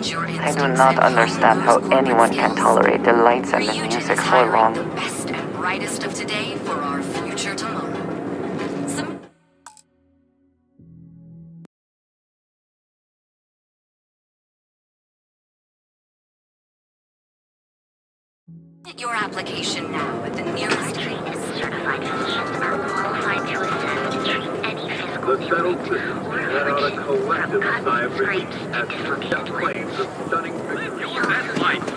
I do not understand how anyone can tolerate the lights and the music for long. The best and brightest of today for our future tomorrow. Submit your application now at the nearest Trained and certified physicians are qualified to assess and treat any physical ailment or affliction, from cuts, scrapes, and dislocated limbs.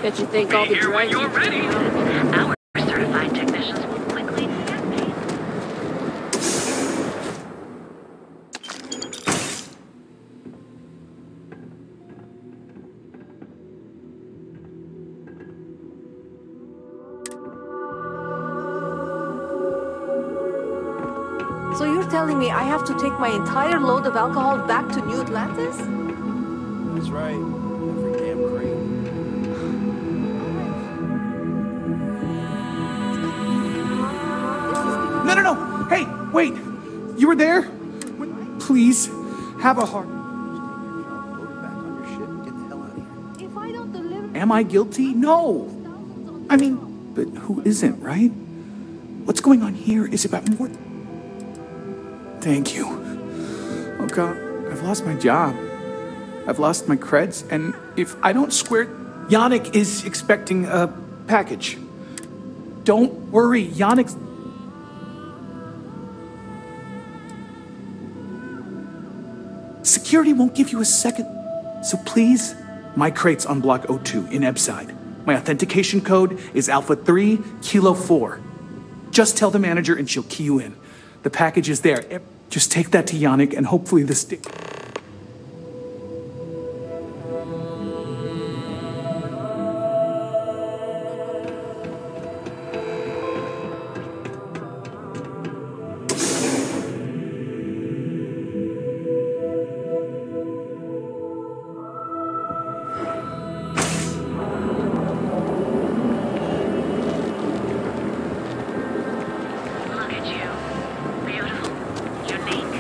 Bet you think all the drugs Our certified technicians will quickly detect. So you're telling me I have to take my entire load of alcohol back to New Atlantis? That's right. Every damn crate. No, no, no! Hey, wait! You were there? Please, have a heart. Load it back on your ship and get the hell out of here. If I don't deliver... Am I guilty? No! I mean, but who isn't, right? What's going on here is about more... Thank you. Oh God, I've lost my job. I've lost my creds, and if I don't square... Yannick is expecting a package. Don't worry, Yannick's... Security won't give you a second. So please, my crate's on block O2 in Ebside. My authentication code is Alpha 3 Kilo 4. Just tell the manager and she'll key you in. The package is there. Just take that to Yannick and hopefully the stick... Look at you. Beautiful. Unique.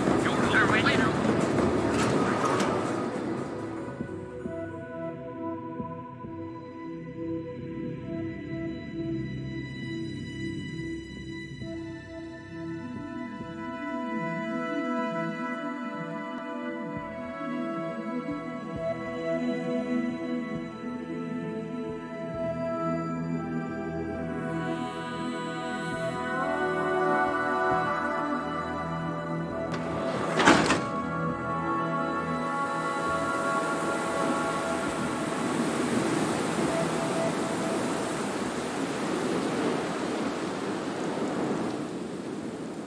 Original.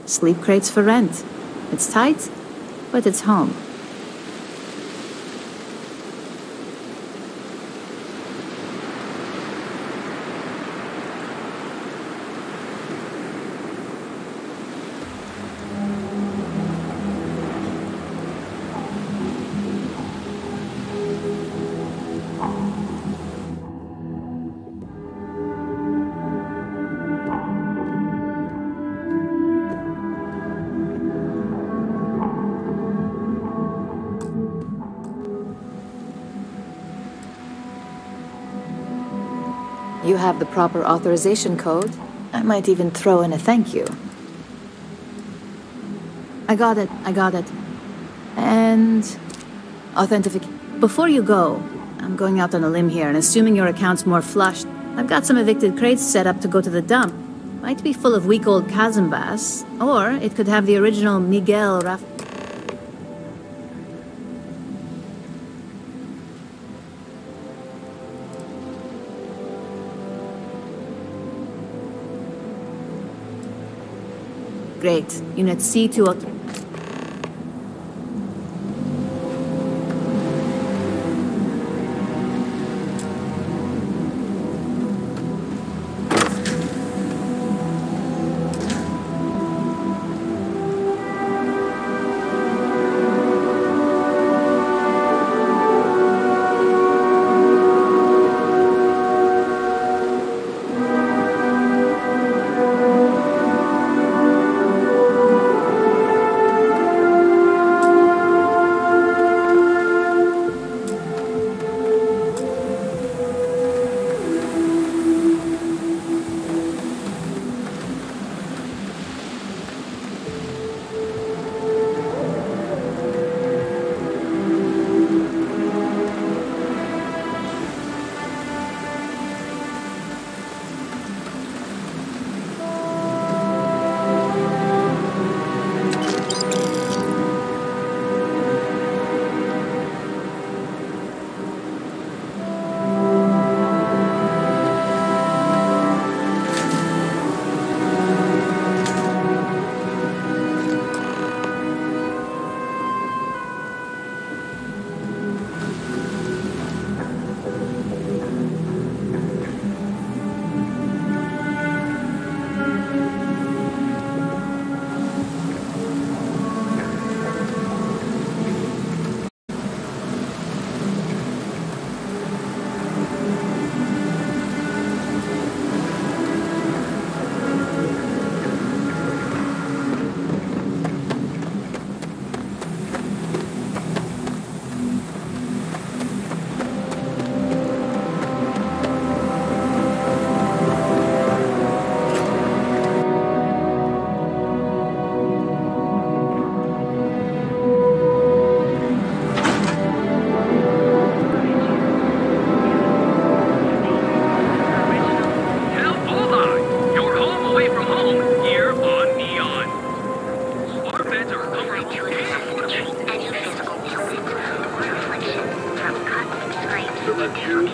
Sleep crates for rent. It's tight, but it's home. You have the proper authorization code. I might even throw in a thank you. I got it. And... authentication. Before you go, I'm going out on a limb here, and assuming your account's more flushed, I've got some evicted crates set up to go to the dump. Might be full of weak old chasm bass, or it could have the original Miguel Raf... Great. Unit C2... accuse.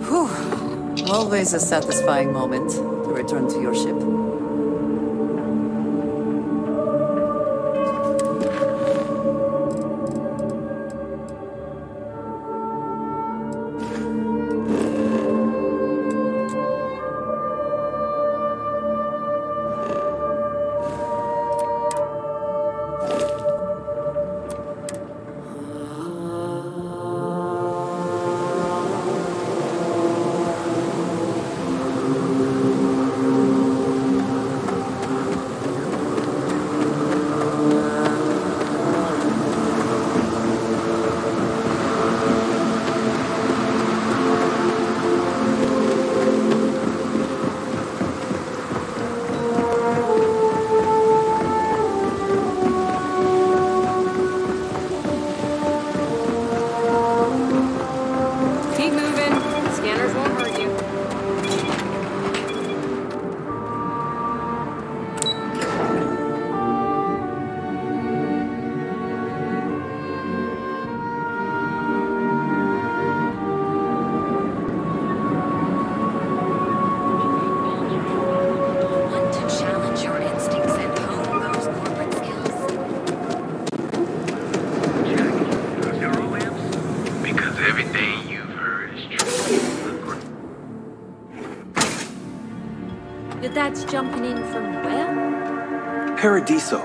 Whew. Always a satisfying moment to return to your ship. Want to challenge your instincts and hone those corporate skills? Zero lamps? Because everything you've heard is true. Your dad's jumping in from where? Paradiso.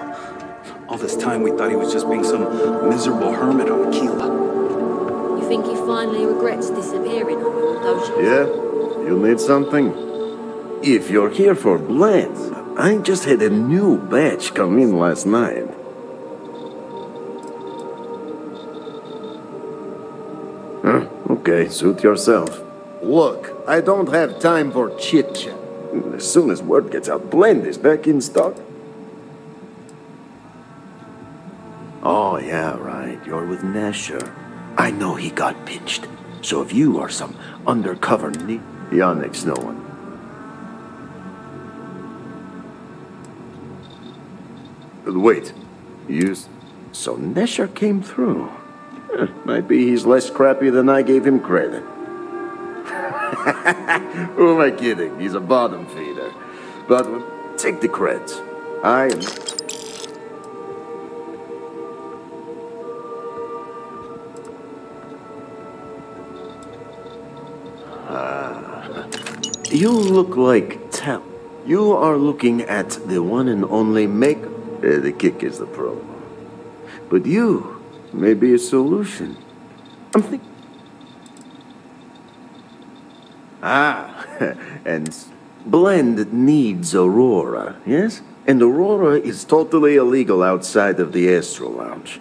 All this time we thought he was just being some miserable hermit on Aquila. You think he finally regrets disappearing on all those years? Yeah? You need something? If you're here for blends, I just had a new batch come in last night. Huh? Okay, suit yourself. Look, I don't have time for chit-chat. As soon as word gets out, blend is back in stock. Oh, yeah, right. You're with Nesher. I know he got pinched. So if you are some undercover Yannick's no one. Wait. So Nesher came through. Might be he's less crappy than I gave him credit. Who am I kidding? He's a bottom feeder. But take the creds. I am... You look like Tell. You are looking at the one and only make. The kick is the problem. But you may be a solution. I'm thinking. And Blend needs Aurora, yes? And Aurora is totally illegal outside of the Astro Lounge.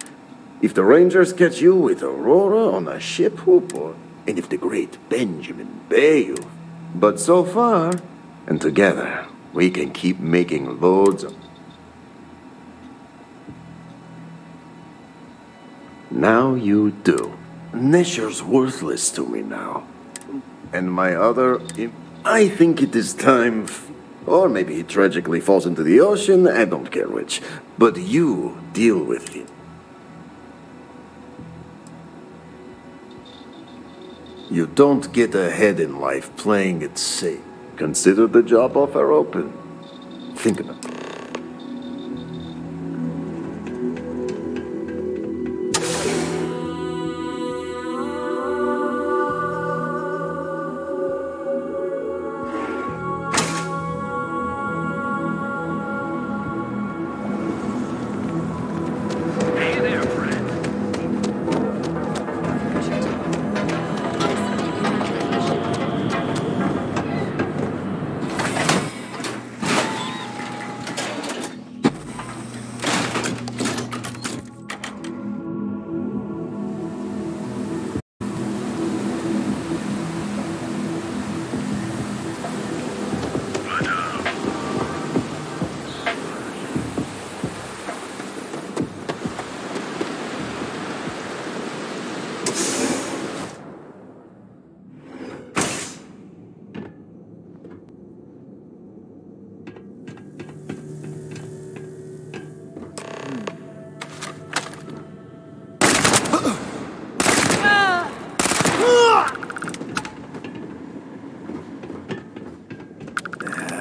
If the Rangers catch you with Aurora on a ship, boy, and if the great Benjamin Bayou. But so far, and together, we can keep making loads of... Now you do. Nesher's worthless to me now. And my other... I think it is time... Or maybe he tragically falls into the ocean, I don't care which. But you deal with him. You don't get ahead in life playing it safe. Consider the job offer open. Think about it. Hey there, friend.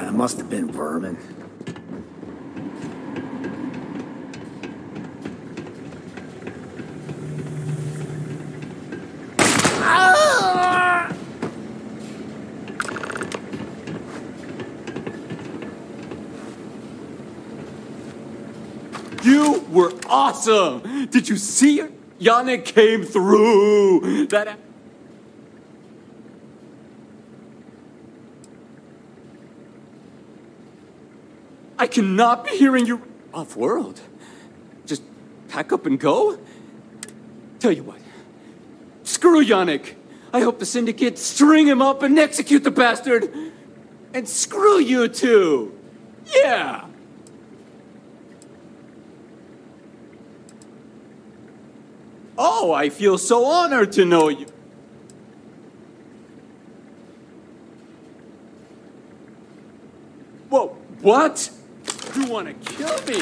It must have been vermin. You were awesome! Did you see it? Yannick came through! I cannot be hearing you off-world. Just pack up and go? Tell you what. Screw Yannick. I hope the Syndicate string him up and execute the bastard. And screw you too. Yeah. Oh, I feel so honored to know you. Whoa, what? You want to kill me?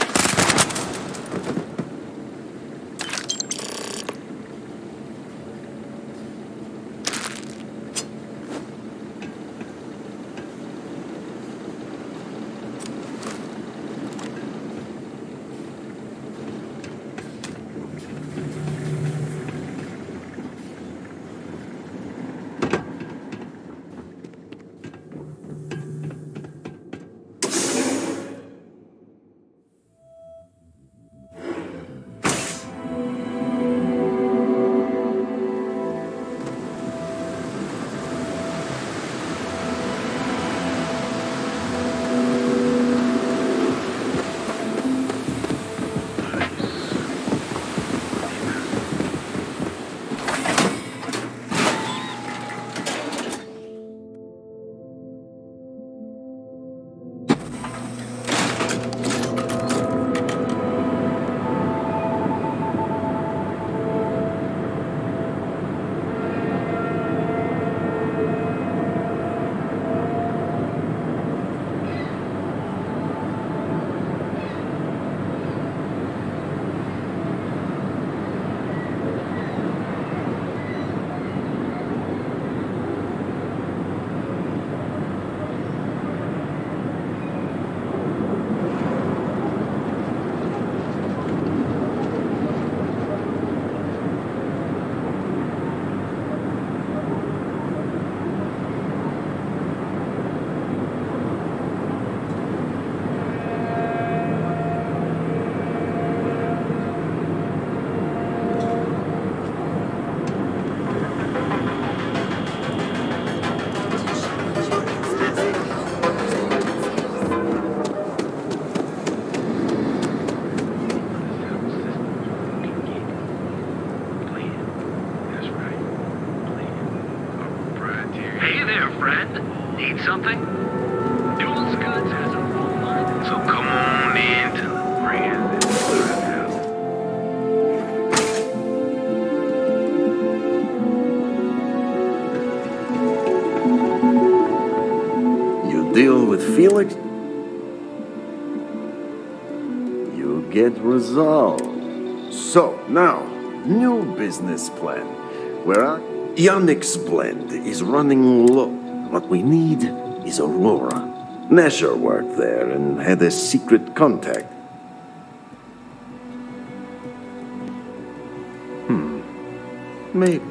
Hey there, friend. Need something? Duels Goods has a full line, so come on in to the brand. You deal with Felix, you get resolved. So, now, new business plan. Where Yannick's blend is running low. What we need is Aurora. Nasher worked there and had a secret contact. Maybe.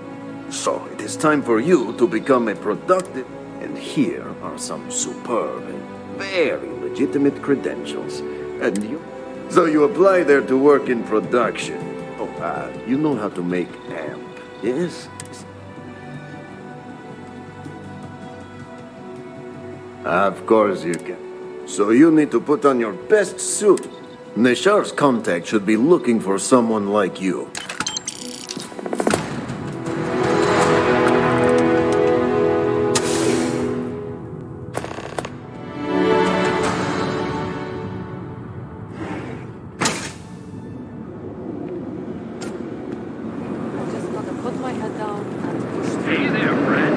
So, it is time for you to become a productive... And here are some superb and very legitimate credentials. And you... So you apply there to work in production. Oh, you know how to make amp, yes? Of course you can. So you need to put on your best suit. Neshar's contact should be looking for someone like you. Just gonna put my head down and push through. Hey there, friend.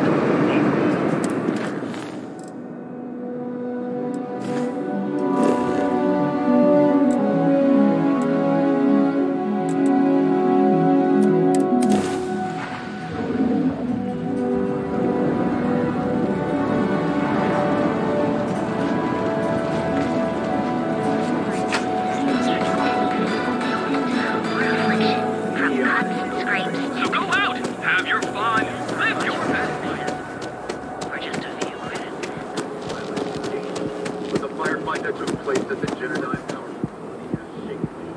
that took place at the Genodyne Power Facility has shaken me.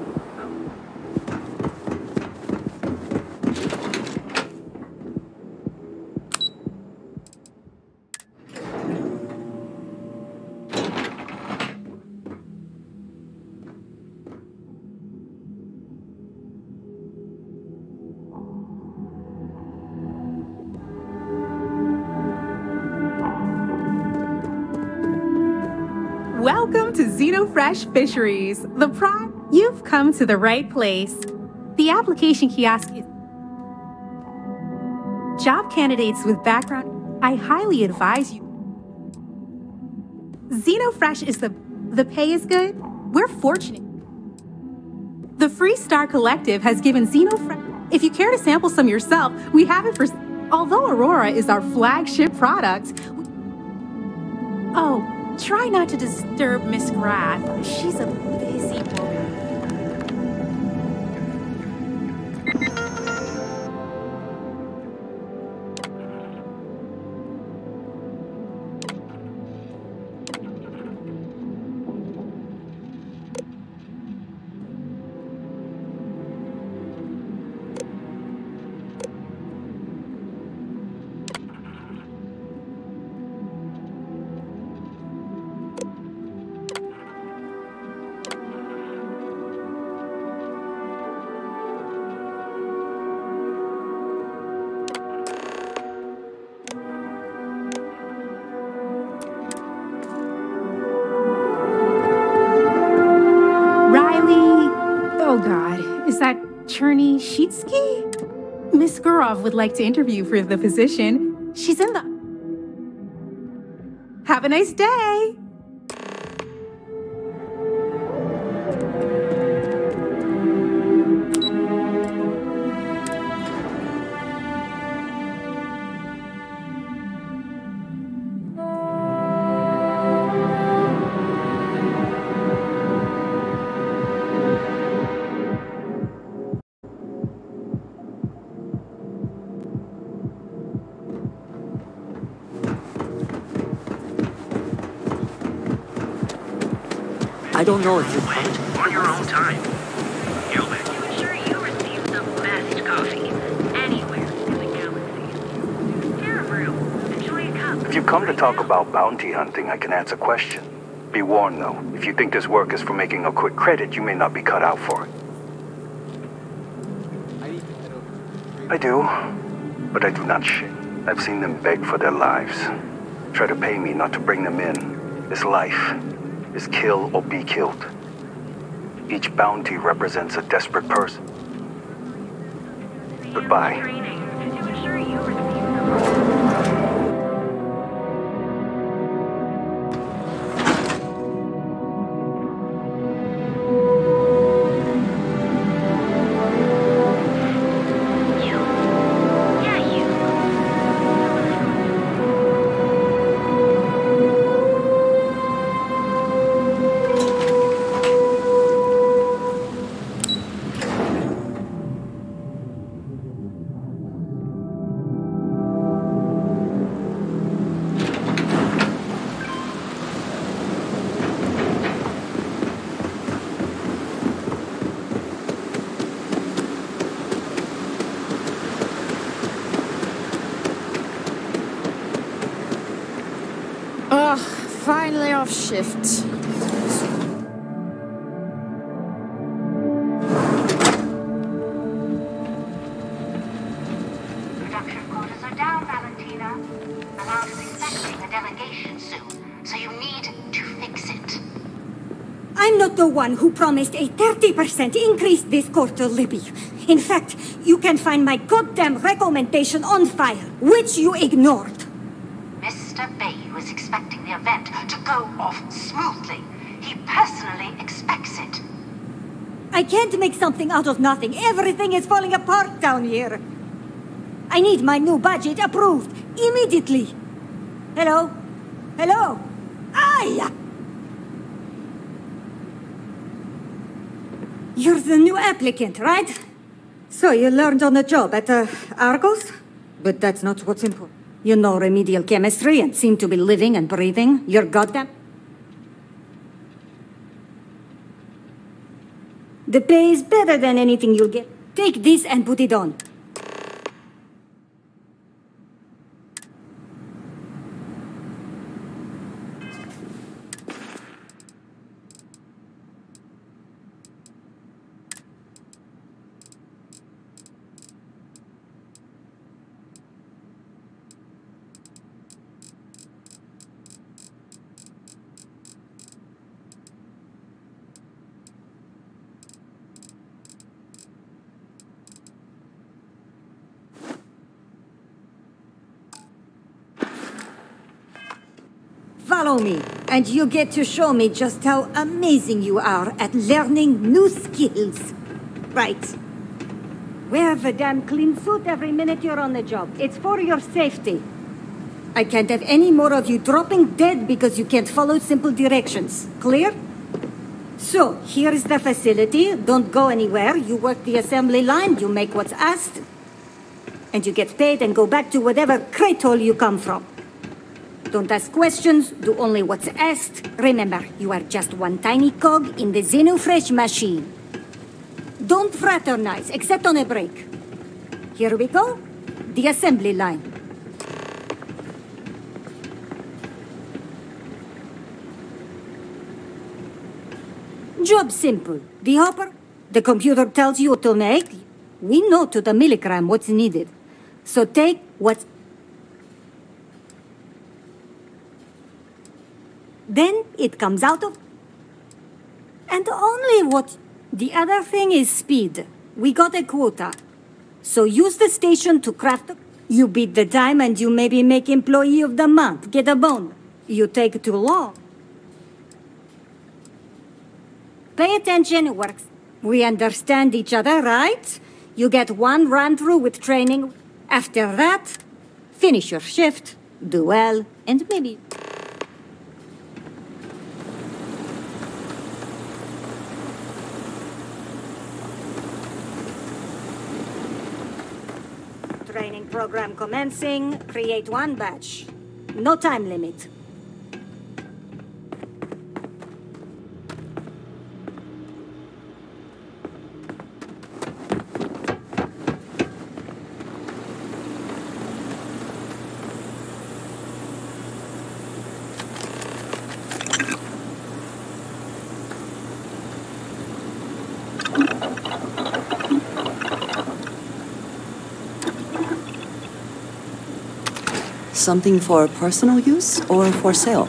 Welcome to Xenofresh Fisheries, the You've come to the right place. The application kiosk is job candidates with background. I highly advise you. Xenofresh is the pay is good. We're fortunate. The Free Star Collective has given Xenofresh. If you care to sample some yourself, we have it for. Although Aurora is our flagship product. Oh. Try not to disturb Miss Grath. She's a busy woman. Oh God, is that Cherny Sheetsky? Miss Gurov would like to interview for the position. She's in the... Have a nice day! I don't know if you... On your own time. Gilbert, to ensure you receive the best coffee anywhere in the galaxy. Here, brew. Enjoy a cup. If you come to talk about bounty hunting, I can answer questions. Be warned, though. If you think this work is for making a quick credit, you may not be cut out for it. I do, but I do not shit. I've seen them beg for their lives. Try to pay me not to bring them in. It's life. Is kill or be killed. Each bounty represents a desperate person. Goodbye. To ensure you receive the Finally off shift. production quotas are down, Valentina. The Mount is expecting a delegation soon, so you need to fix it. I'm not the one who promised a 30% increase this quarter, Libby. In fact, you can find my goddamn recommendation on file, which you ignored. Mr. Bayou is expecting the event to go off smoothly. He personally expects it. I can't make something out of nothing. Everything is falling apart down here. I need my new budget approved immediately. Hello? Hello? Aye! You're the new applicant, right? So you learned on the job at Argos? But that's not what's important. You know remedial chemistry and seem to be living and breathing. You're goddamn... The pay is better than anything you'll get. Take this and put it on. Follow me, and you get to show me just how amazing you are at learning new skills. Right. Wear the damn clean suit every minute you're on the job. It's for your safety. I can't have any more of you dropping dead because you can't follow simple directions. Clear? So, here is the facility. Don't go anywhere. You work the assembly line, you make what's asked, and you get paid and go back to whatever crate hole you come from. Don't ask questions, do only what's asked. Remember, you are just one tiny cog in the Xenofresh machine. Don't fraternize, except on a break. Here we go. The assembly line. Job simple. The hopper, the computer tells you what to make. We know to the milligram what's needed. So take what's... Then it comes out of... And only what... The other thing is speed. We got a quota. So use the station to craft... You beat the time and you maybe make employee of the month. Get a bone. You take too long. Pay attention, it works. We understand each other, right? You get one run-through with training. After that, finish your shift, do well, and maybe... Training program commencing. Create one batch. No time limit. Something for personal use or for sale?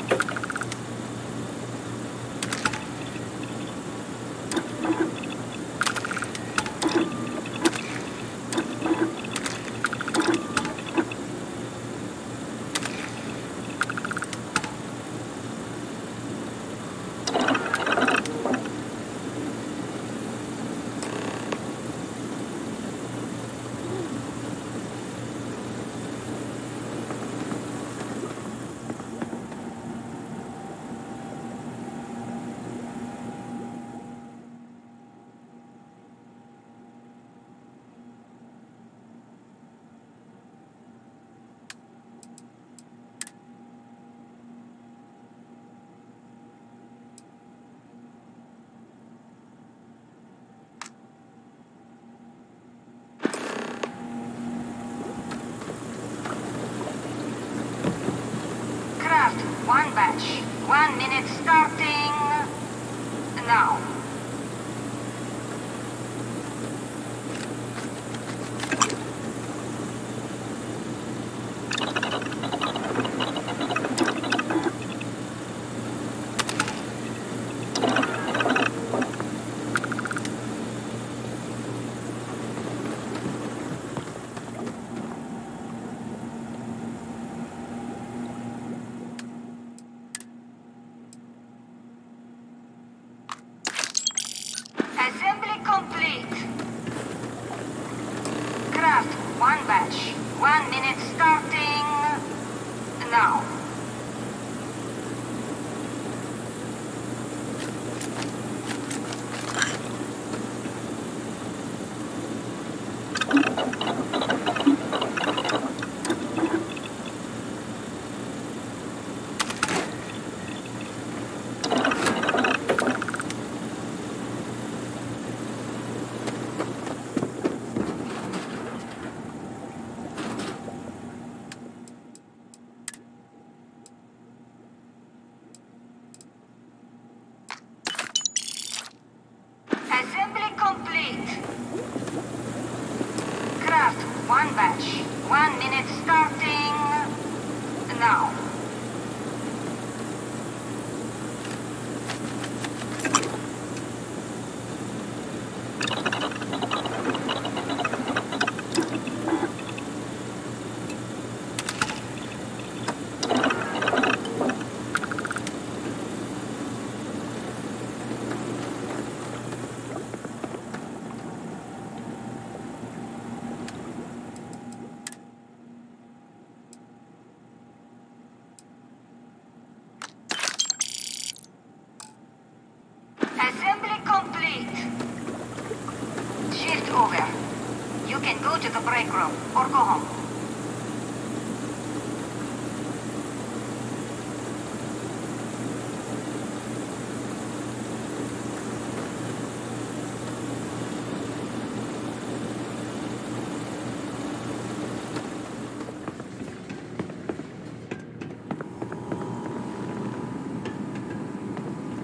can go to the break room or go home.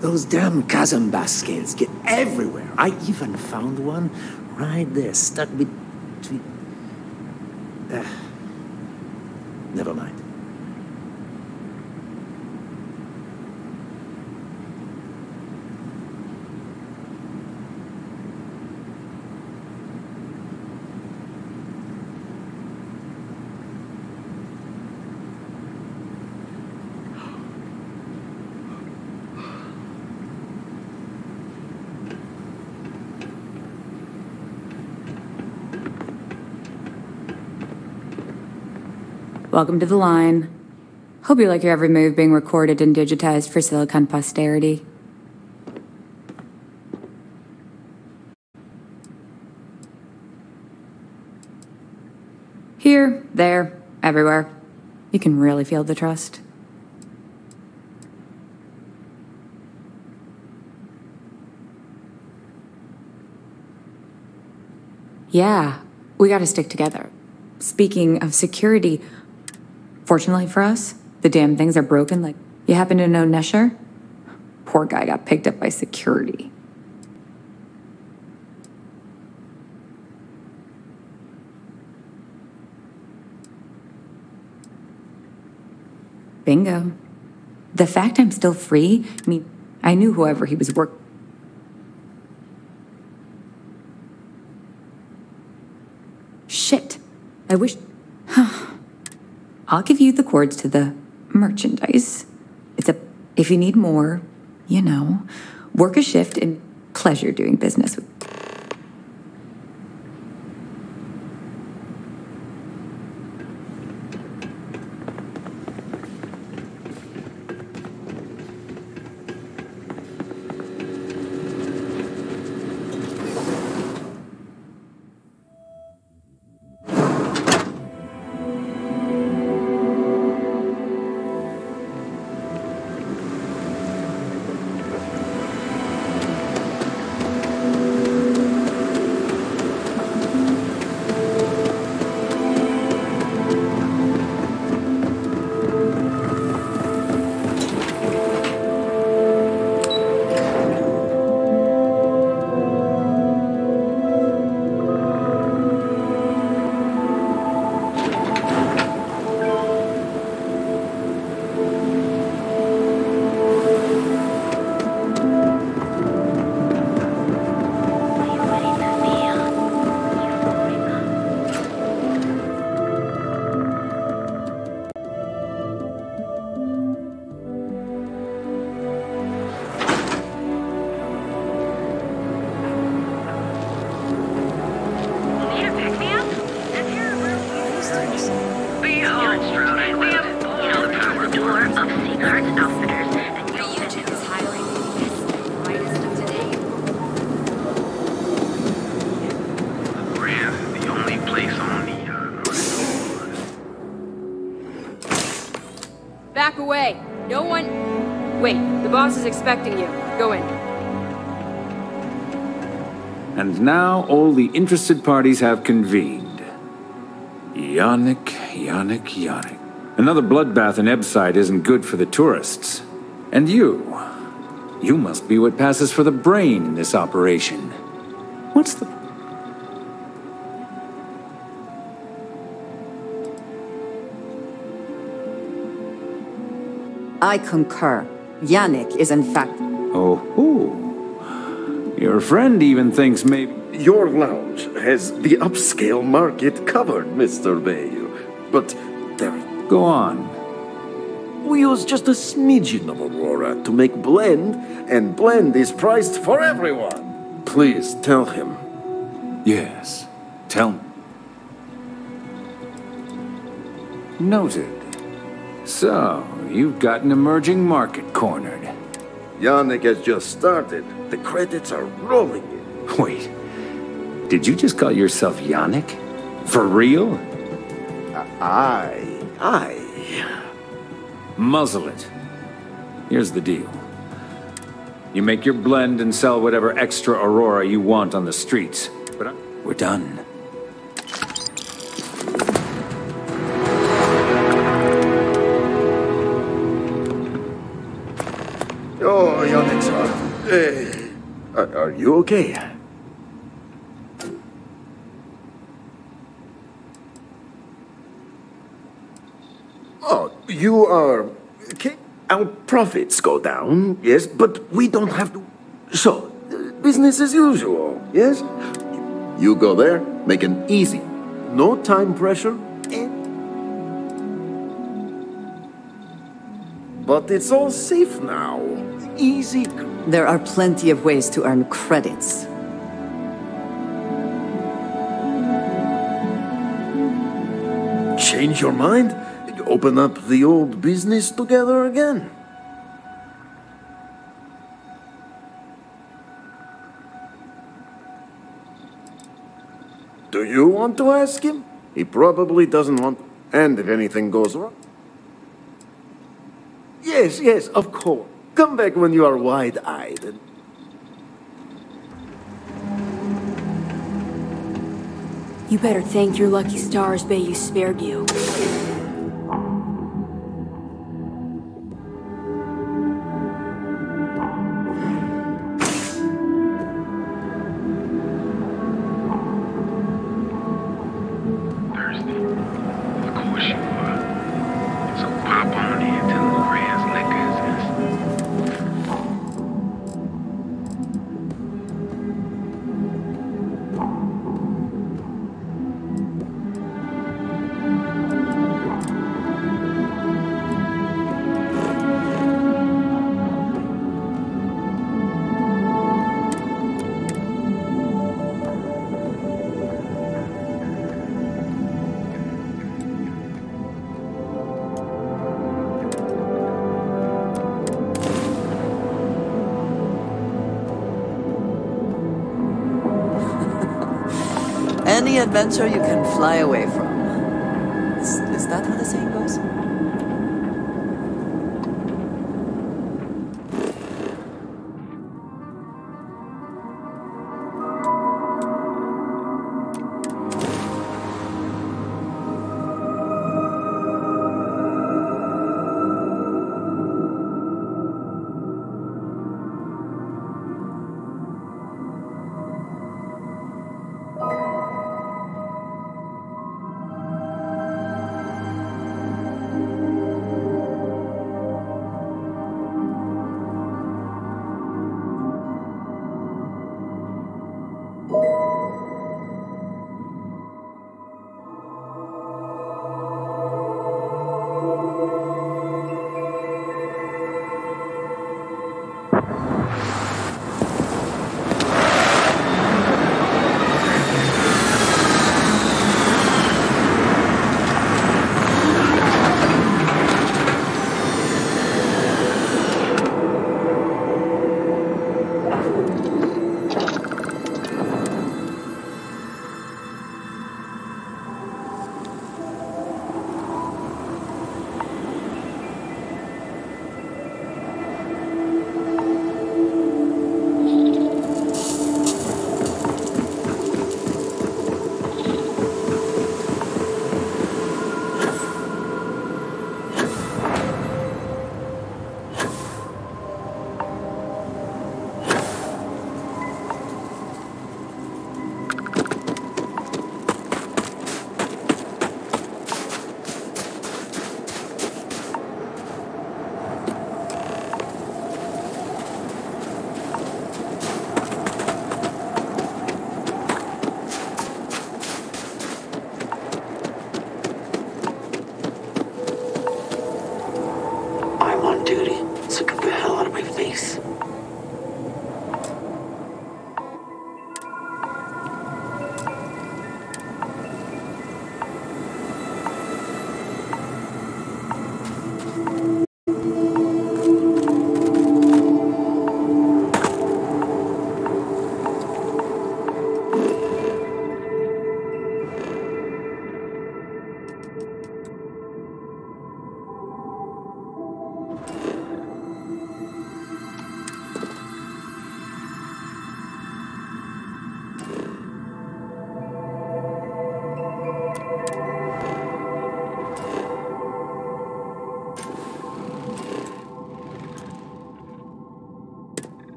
Those damn Kazambas scales get everywhere. I even found one right there, stuck between... Never mind. Welcome to the line. Hope you like your every move being recorded and digitized for Silicon posterity. Here, there, everywhere. You can really feel the trust. Yeah, we gotta stick together. Speaking of security, fortunately for us, the damn things are broken. Like, you happen to know Nesher? Poor guy got picked up by security. Bingo. The fact I'm still free, I mean, I knew whoever he was working. Shit. I wish... I'll give you the cords to the merchandise. If you need more, you know, work a shift and pleasure doing business with... Back away. No one... Wait, the boss is expecting you. Go in. And now all the interested parties have convened. Yannick. Another bloodbath in Ebside isn't good for the tourists. And you must be what passes for the brain in this operation. What's the... I concur. Yannick is in fact... Oh. Your friend even thinks maybe... Your lounge has the upscale market covered, Mr. Bale. But there... Go on. We use just a smidgen of Aurora to make blend, and blend is priced for everyone. Please tell him. Yes, tell me. Noted. So, you've got an emerging market cornered. Yannick has just started. The credits are rolling in. Wait. Did you just call yourself Yannick? For real? Aye. Muzzle it. Here's the deal. You make your blend and sell whatever extra Aurora you want on the streets. But we're done. Oh, Yannick, are you okay? Oh, you are... Okay. Our profits go down, yes, but we don't have to... So, business as usual, yes? You go there, make it easy. No time pressure, but it's all safe now. Easy. There are plenty of ways to earn credits. Change your mind? Open up the old business together again. Do you want to ask him? He probably doesn't want... And if anything goes wrong... Yes, of course. Come back when you are wide-eyed. You better thank your lucky stars, Bayou spared you. Any adventure you can fly away from. Is that how the saying goes?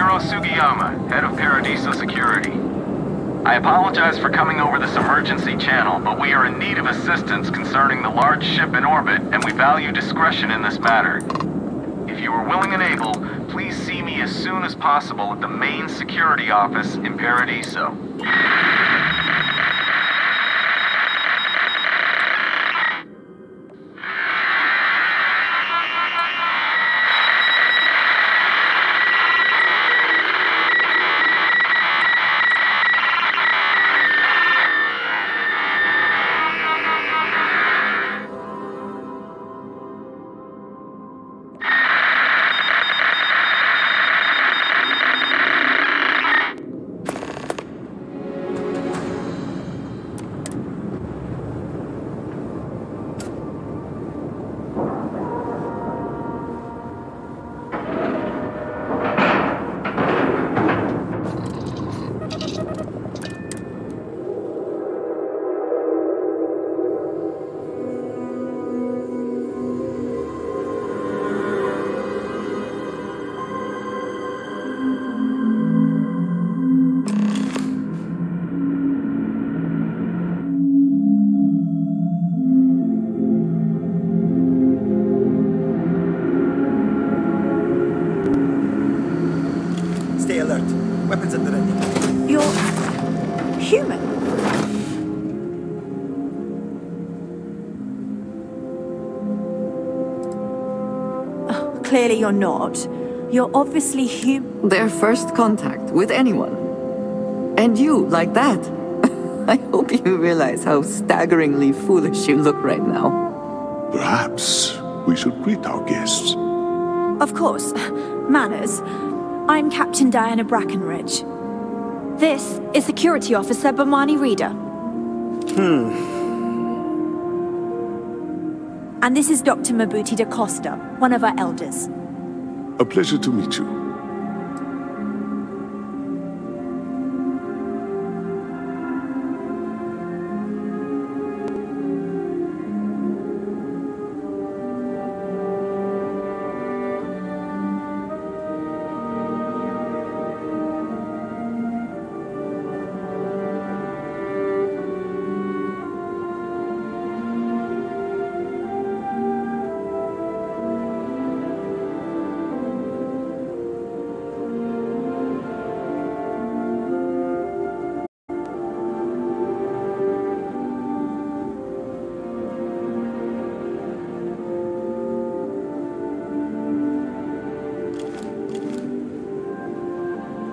Kentaro Sugiyama, head of Paradiso Security. I apologize for coming over this emergency channel, but we are in need of assistance concerning the large ship in orbit, and we value discretion in this matter. If you are willing and able, please see me as soon as possible at the main security office in Paradiso. Weapons at the ready. You're human. Oh, clearly you're not. You're obviously human. Their first contact with anyone. And you, like that. I hope you realize how staggeringly foolish you look right now. Perhaps we should greet our guests. Of course. Manners. I'm Captain Diana Brackenridge. This is Security Officer Bomani Reader. And this is Dr. Mabuti da Costa, one of our elders. A pleasure to meet you.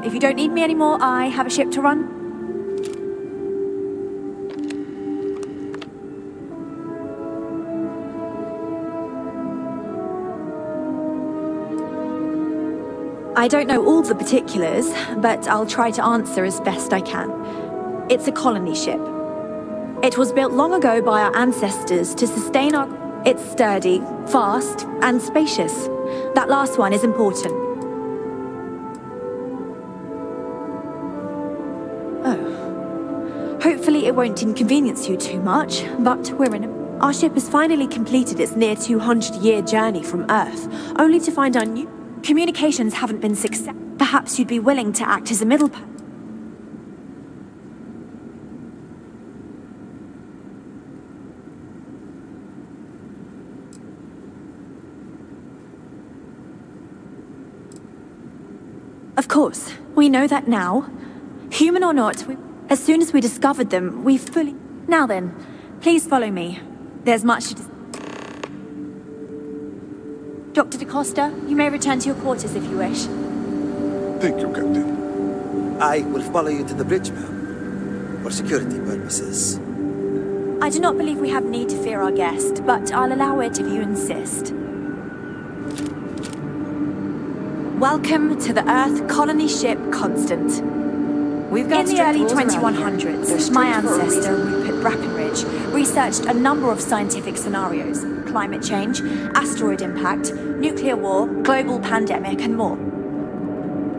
If you don't need me anymore, I have a ship to run. I don't know all the particulars, but I'll try to answer as best I can. It's a colony ship. It was built long ago by our ancestors to sustain our... It's sturdy, fast, and spacious. That last one is important. Hopefully it won't inconvenience you too much, but we're in a... Our ship has finally completed its near 200-year journey from Earth, only to find our new... Communications haven't been successful. Perhaps you'd be willing to act as a middle... Of course, we know that now. Human or not, as soon as we discovered them, we fully... Now then, please follow me. There's much to... Dr. da Costa, you may return to your quarters if you wish. Thank you, Captain. I will follow you to the bridge, ma'am, for security purposes. I do not believe we have need to fear our guest, but I'll allow it if you insist. Welcome to the Earth colony ship Constant. We've got in the early 2100s, my ancestor, Rupert Brackenridge, researched a number of scientific scenarios: climate change, asteroid impact, nuclear war, global pandemic, and more.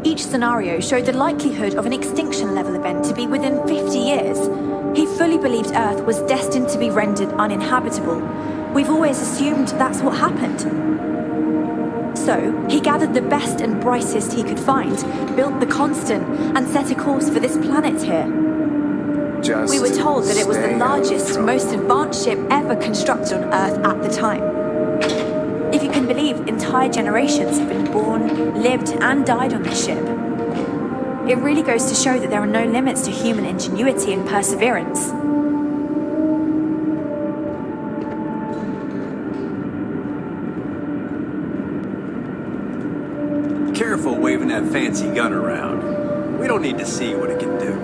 Each scenario showed the likelihood of an extinction-level event to be within 50 years. He fully believed Earth was destined to be rendered uninhabitable. We've always assumed that's what happened. So, he gathered the best and brightest he could find, built the Constant, and set a course for this planet here. We were told that it was the largest, most advanced ship ever constructed on Earth at the time. If you can believe, entire generations have been born, lived, and died on this ship. It really goes to show that there are no limits to human ingenuity and perseverance. Careful waving that fancy gun around. We don't need to see what it can do.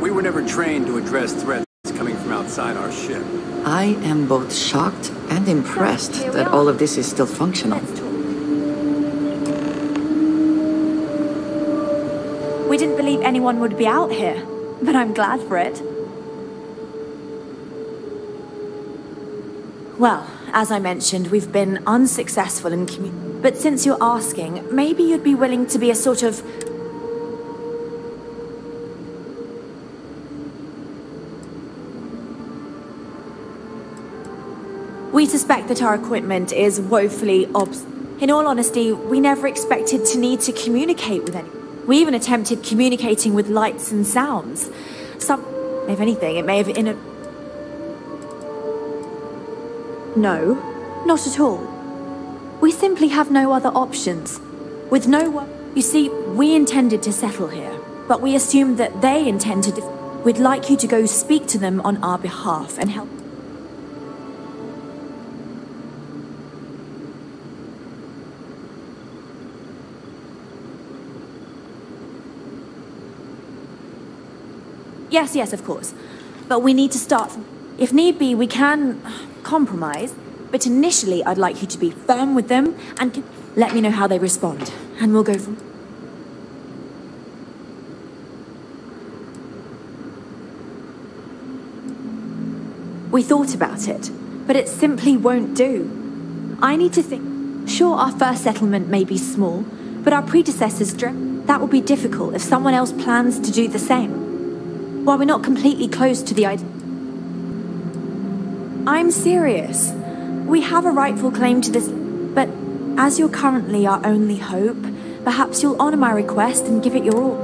We were never trained to address threats coming from outside our ship. I am both shocked and impressed that all of this is still functional. We didn't believe anyone would be out here, but I'm glad for it. Well, as I mentioned, we've been unsuccessful in but since you're asking, maybe you'd be willing to be a sort of... We suspect that our equipment is woefully In all honesty, we never expected to need to communicate with anyone. We even attempted communicating with lights and sounds. If anything, it may have No, not at all. We simply have no other options. With no one... You see, we intended to settle here, but we assumed that they intended to... We'd like you to go speak to them on our behalf and help... Yes, of course. But we need to start from... If need be, we can compromise. But initially, I'd like you to be firm with them and let me know how they respond. And we'll go from... We thought about it, but it simply won't do. I need to think... Sure, our first settlement may be small, but our predecessors dreamt that would be difficult if someone else plans to do the same. While we're not completely close to the idea... I'm serious. We have a rightful claim to this, but as you're currently our only hope, perhaps you'll honor my request and give it your all.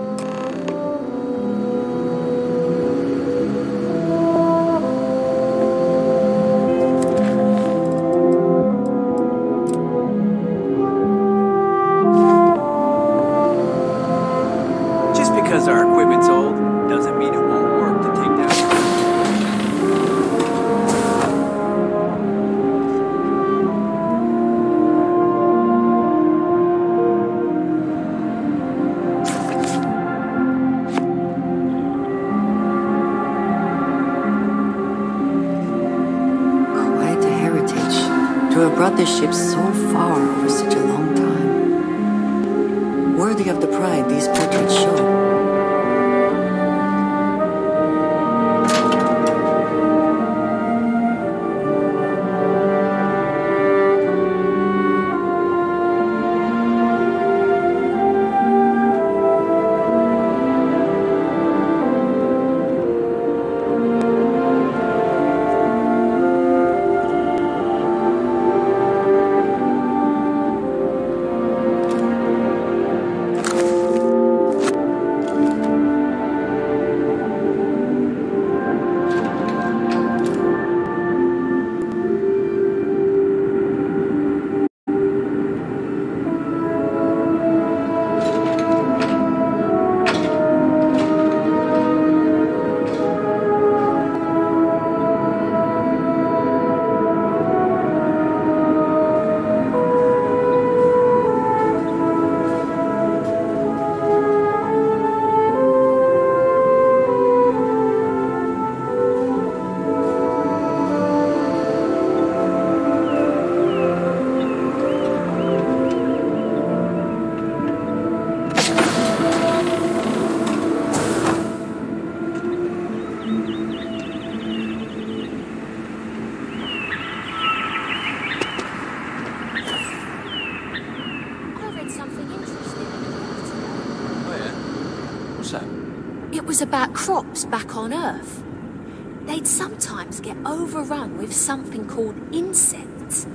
Just because our equipment's old doesn't mean it won't work to take down. Quite a heritage to have brought this ship so far over such a long time. Worthy of the pride these portraits show. It was about crops back on Earth. They'd sometimes get overrun with something called insects.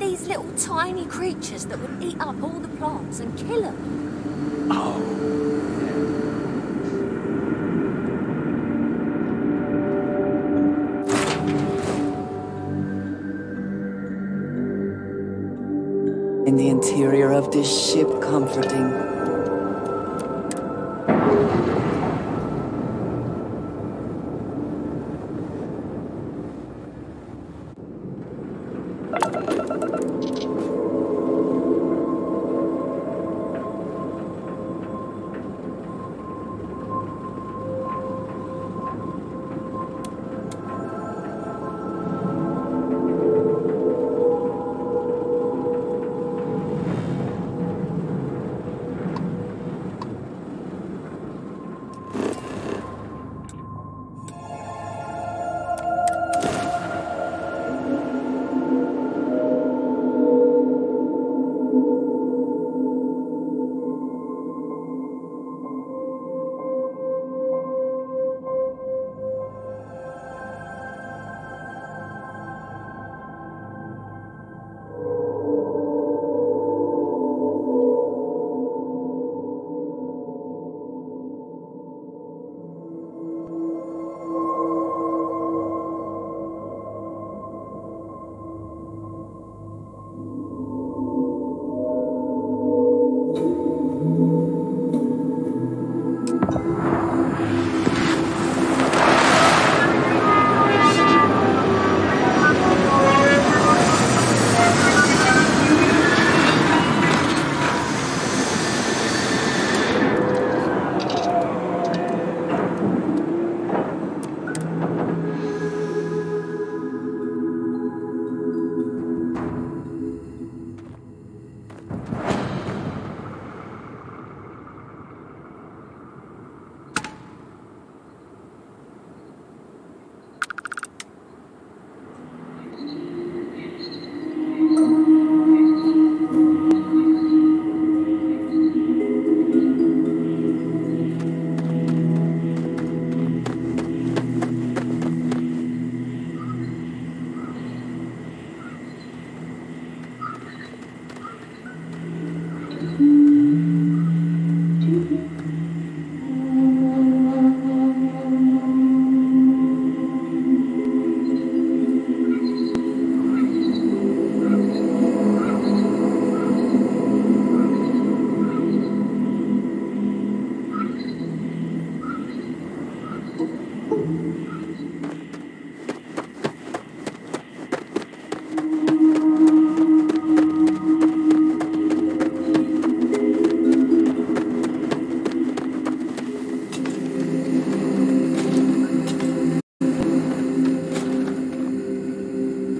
these little tiny creatures that would eat up all the plants and kill them. Oh. In the interior of this ship, comforting.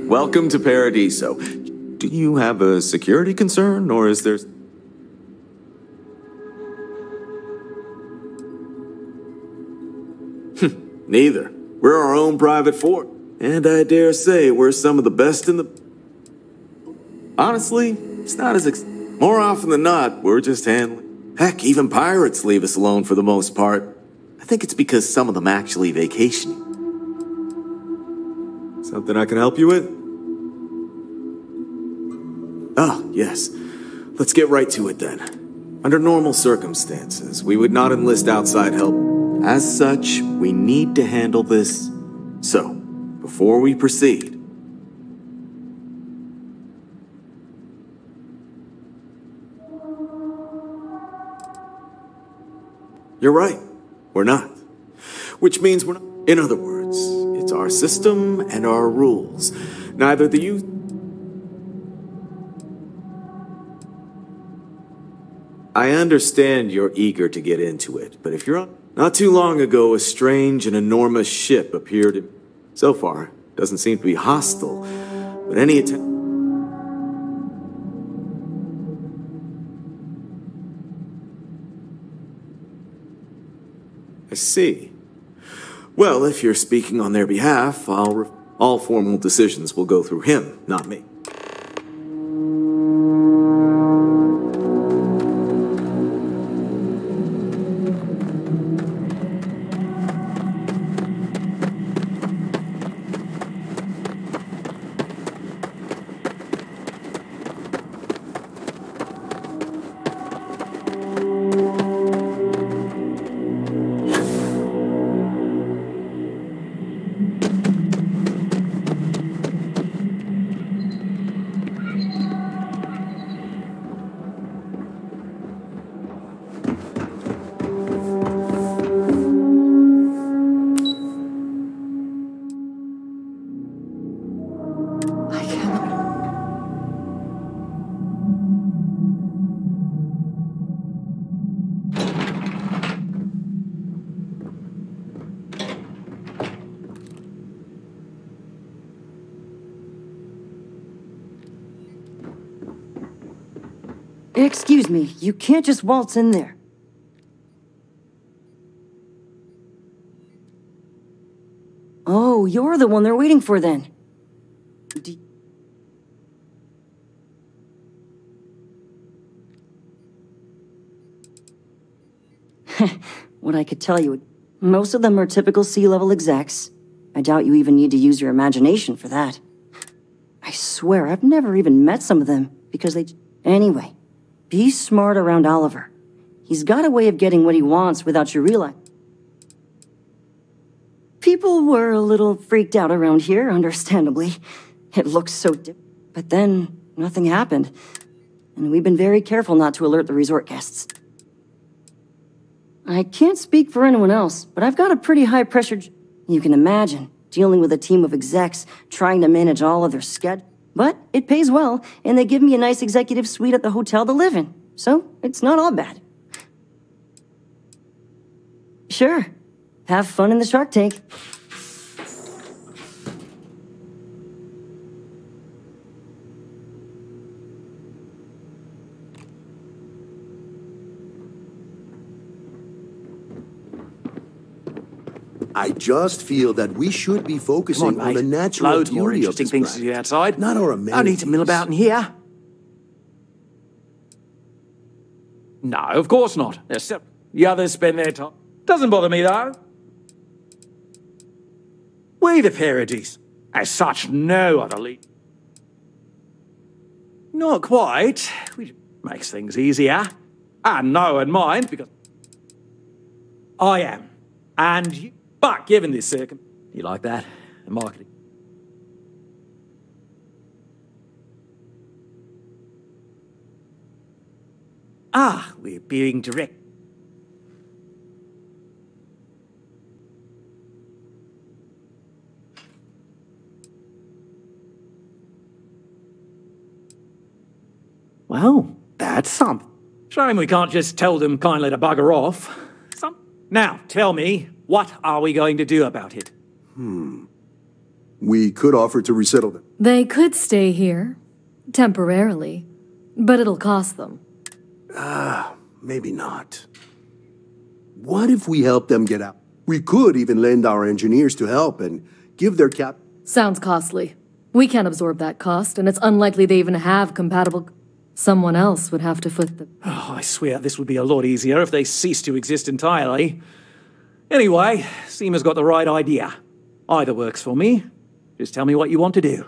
Welcome to Paradiso. Do you have a security concern, or is there... Neither. We're our own private fort. And I dare say we're some of the best in the... Honestly, it's not as... More often than not, we're just handling... Heck, even pirates leave us alone for the most part. I think it's because some of them actually vacationing. Something I can help you with? Ah, yes. Let's get right to it then. Under normal circumstances, we would not enlist outside help. As such, we need to handle this. So, before we proceed... You're right. We're not. Which means we're not... In other words, it's our system and our rules. Neither the youth... I understand you're eager to get into it, but if you're on... Not too long ago, a strange and enormous ship appeared in... So far, doesn't seem to be hostile, but any attempt... I see. Well, if you're speaking on their behalf, all formal decisions will go through him, not me. Excuse me, you can't just waltz in there. Oh, you're the one they're waiting for then. What I could tell you, most of them are typical C-level execs. I doubt you even need to use your imagination for that. I swear, I've never even met some of them, because they... Anyway, be smart around Oliver. He's got a way of getting what he wants without you realizing. People were a little freaked out around here, understandably. It looks so but then, nothing happened. And we've been very careful not to alert the resort guests. I can't speak for anyone else, but I've got a pretty high-pressure... You can imagine, dealing with a team of execs, trying to manage all of their schedule. But it pays well, and they give me a nice executive suite at the hotel to live in. So, it's not all bad. Sure. Have fun in the Shark Tank. I just feel that we should be focusing on the natural Loads more beauty of interesting this things to planet, see outside. not our No need amenities. to mill about in here. No, of course not. The others spend their time. Doesn't bother me, though. We the Parodies. As such, no other lead. Not quite. Which makes things easier. And no one minds, because I am. And you. But given this you like that? The marketing. Ah, we're being direct. Well, that's something. Shame we can't just tell them kindly to bugger off. Now, tell me, what are we going to do about it? We could offer to resettle them. They could stay here, temporarily, but it'll cost them. Maybe not. What if we help them get out? We could even lend our engineers to help and give their cap... Sounds costly. We can't absorb that cost, and it's unlikely they even have compatible... Someone else would have to foot the... Oh, I swear this would be a lot easier if they ceased to exist entirely. Anyway, Seema's got the right idea. Either works for me. Just tell me what you want to do.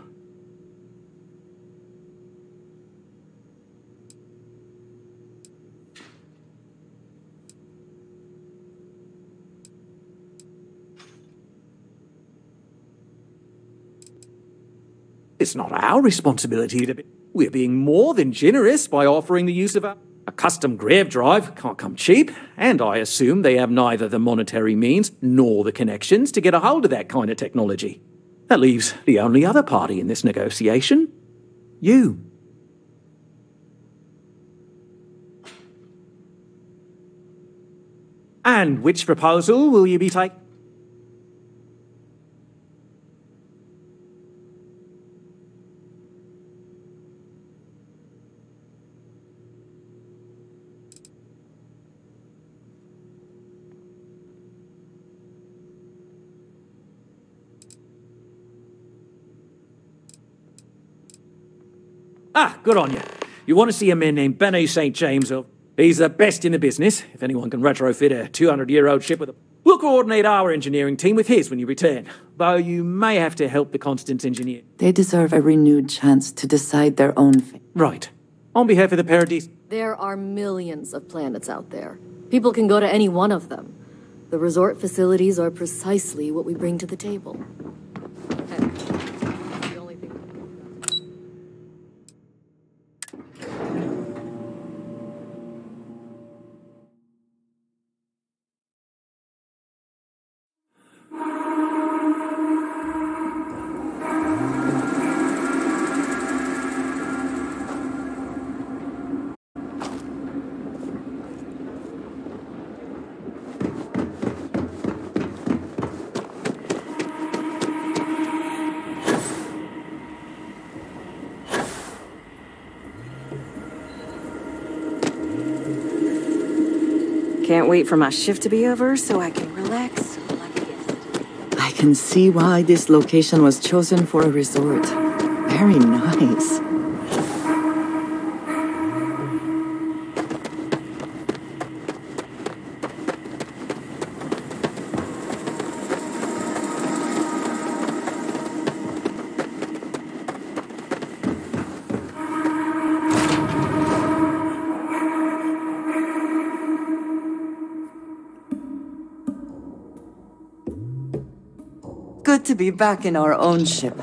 It's not our responsibility to be... We're being more than generous by offering the use of a custom grav drive. Can't come cheap, and I assume they have neither the monetary means nor the connections to get a hold of that kind of technology. That leaves the only other party in this negotiation. You. And which proposal will you be taking? Ah, good on you. You want to see a man named Benny St. James of... He's the best in the business. If anyone can retrofit a 200-year-old ship with a... We'll coordinate our engineering team with his when you return. Though you may have to help the Constance engineer. They deserve a renewed chance to decide their own fate. Right. On behalf of the Paradise... There are millions of planets out there. People can go to any one of them. The resort facilities are precisely what we bring to the table. Can't wait for my shift to be over so I can relax like a guest. I can see why this location was chosen for a resort. Very nice. Good to be back in our own ship.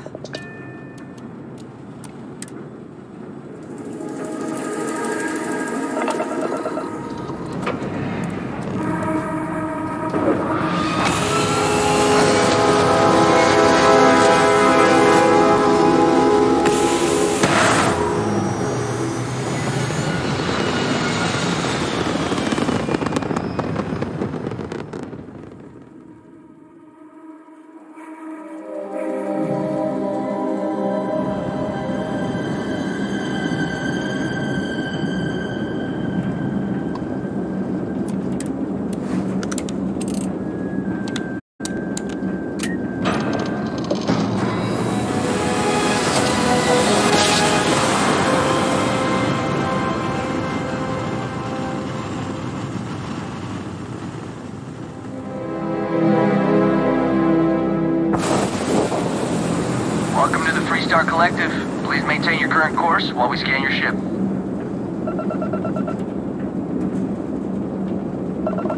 Collective, please maintain your current course while we scan your ship.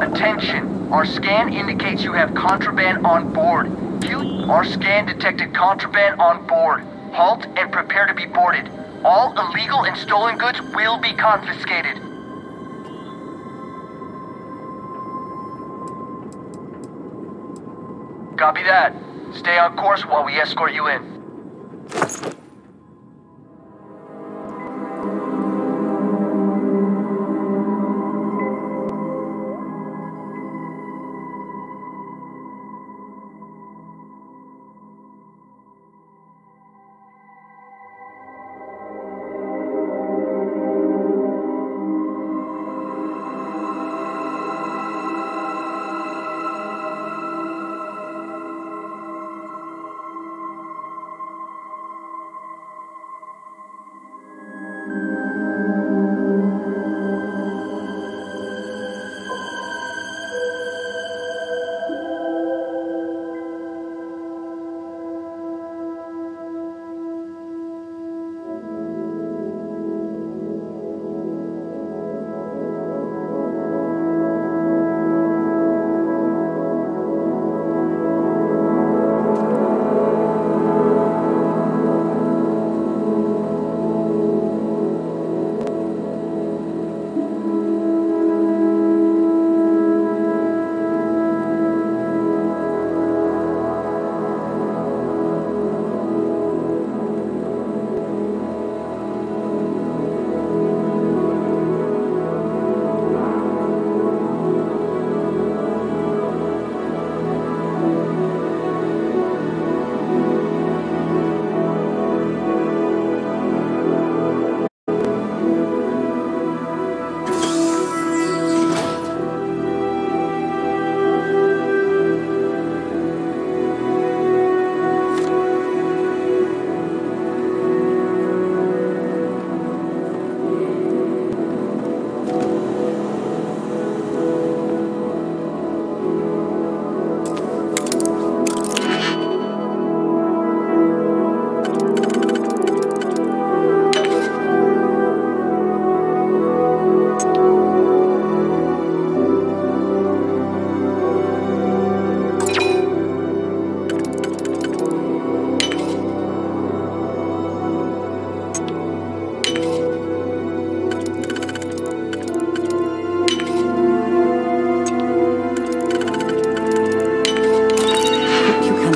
Attention! Our scan indicates you have contraband on board. Our scan detected contraband on board. Halt and prepare to be boarded. All illegal and stolen goods will be confiscated. Copy that. Stay on course while we escort you in.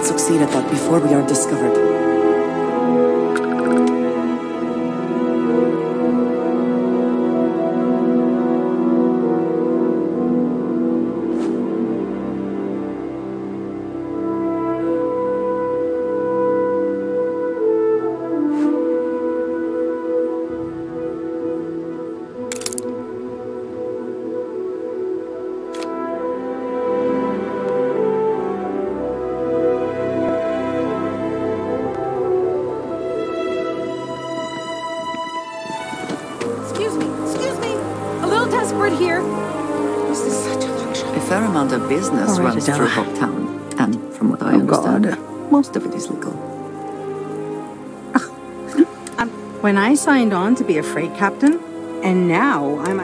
Succeed at that before we are discovered. amount of business All right, runs Adela. through Hopetown. And from what I understand, most of it is legal. When I signed on to be a freight captain, and now I'm...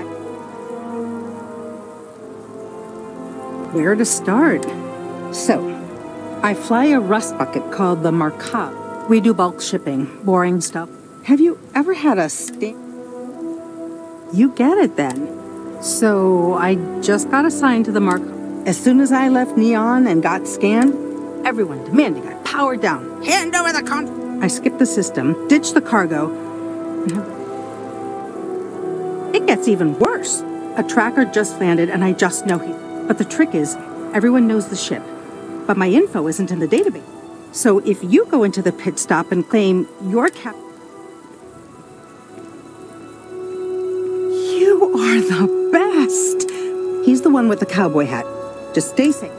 Where to start? So, I fly a rust bucket called the Markab. We do bulk shipping, boring stuff. Have you ever had a You get it then. So, I just got assigned to the Markab. As soon as I left Neon and got scanned, everyone demanding I power down. Hand over the I skipped the system, ditched the cargo. It gets even worse. A tracker just landed and I just know he... But the trick is, everyone knows the ship. But my info isn't in the database. So if you go into the pit stop and claim your You are the best! He's the one with the cowboy hat. Just stay safe.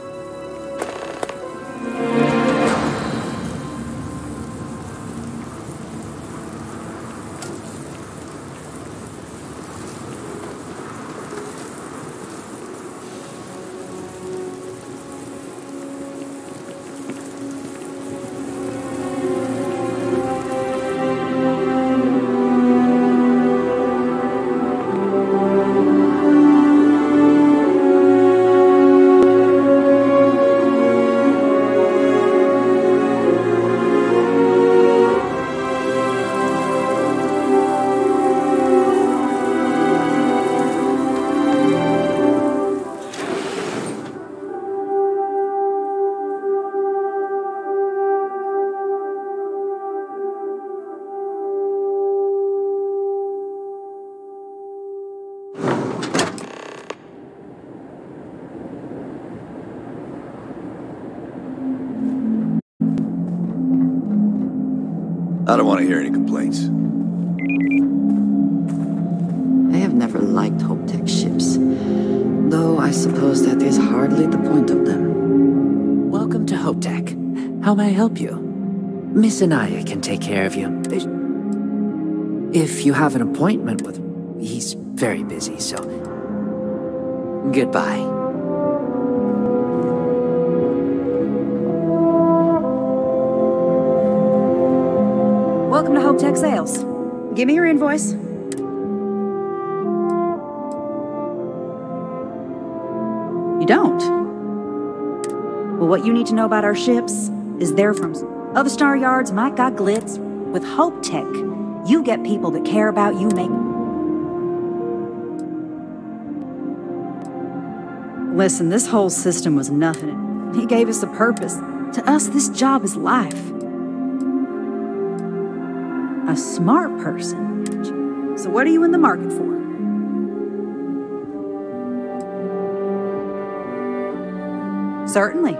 I don't want to hear any complaints. I have never liked Hopetech ships, though I suppose that is hardly the point of them. Welcome to Hopetech. How may I help you? Miss Anaya can take care of you. If you have an appointment with him, he's very busy, so... Goodbye. Welcome to Hopetech Sales. Give me your invoice. You don't? Well, what you need to know about our ships is they're from other star yards might got glitz. With Hopetech, you get people that care about you make... Listen, this whole system was nothing. He gave us a purpose. To us, this job is life. A smart person. So what are you in the market for? Certainly.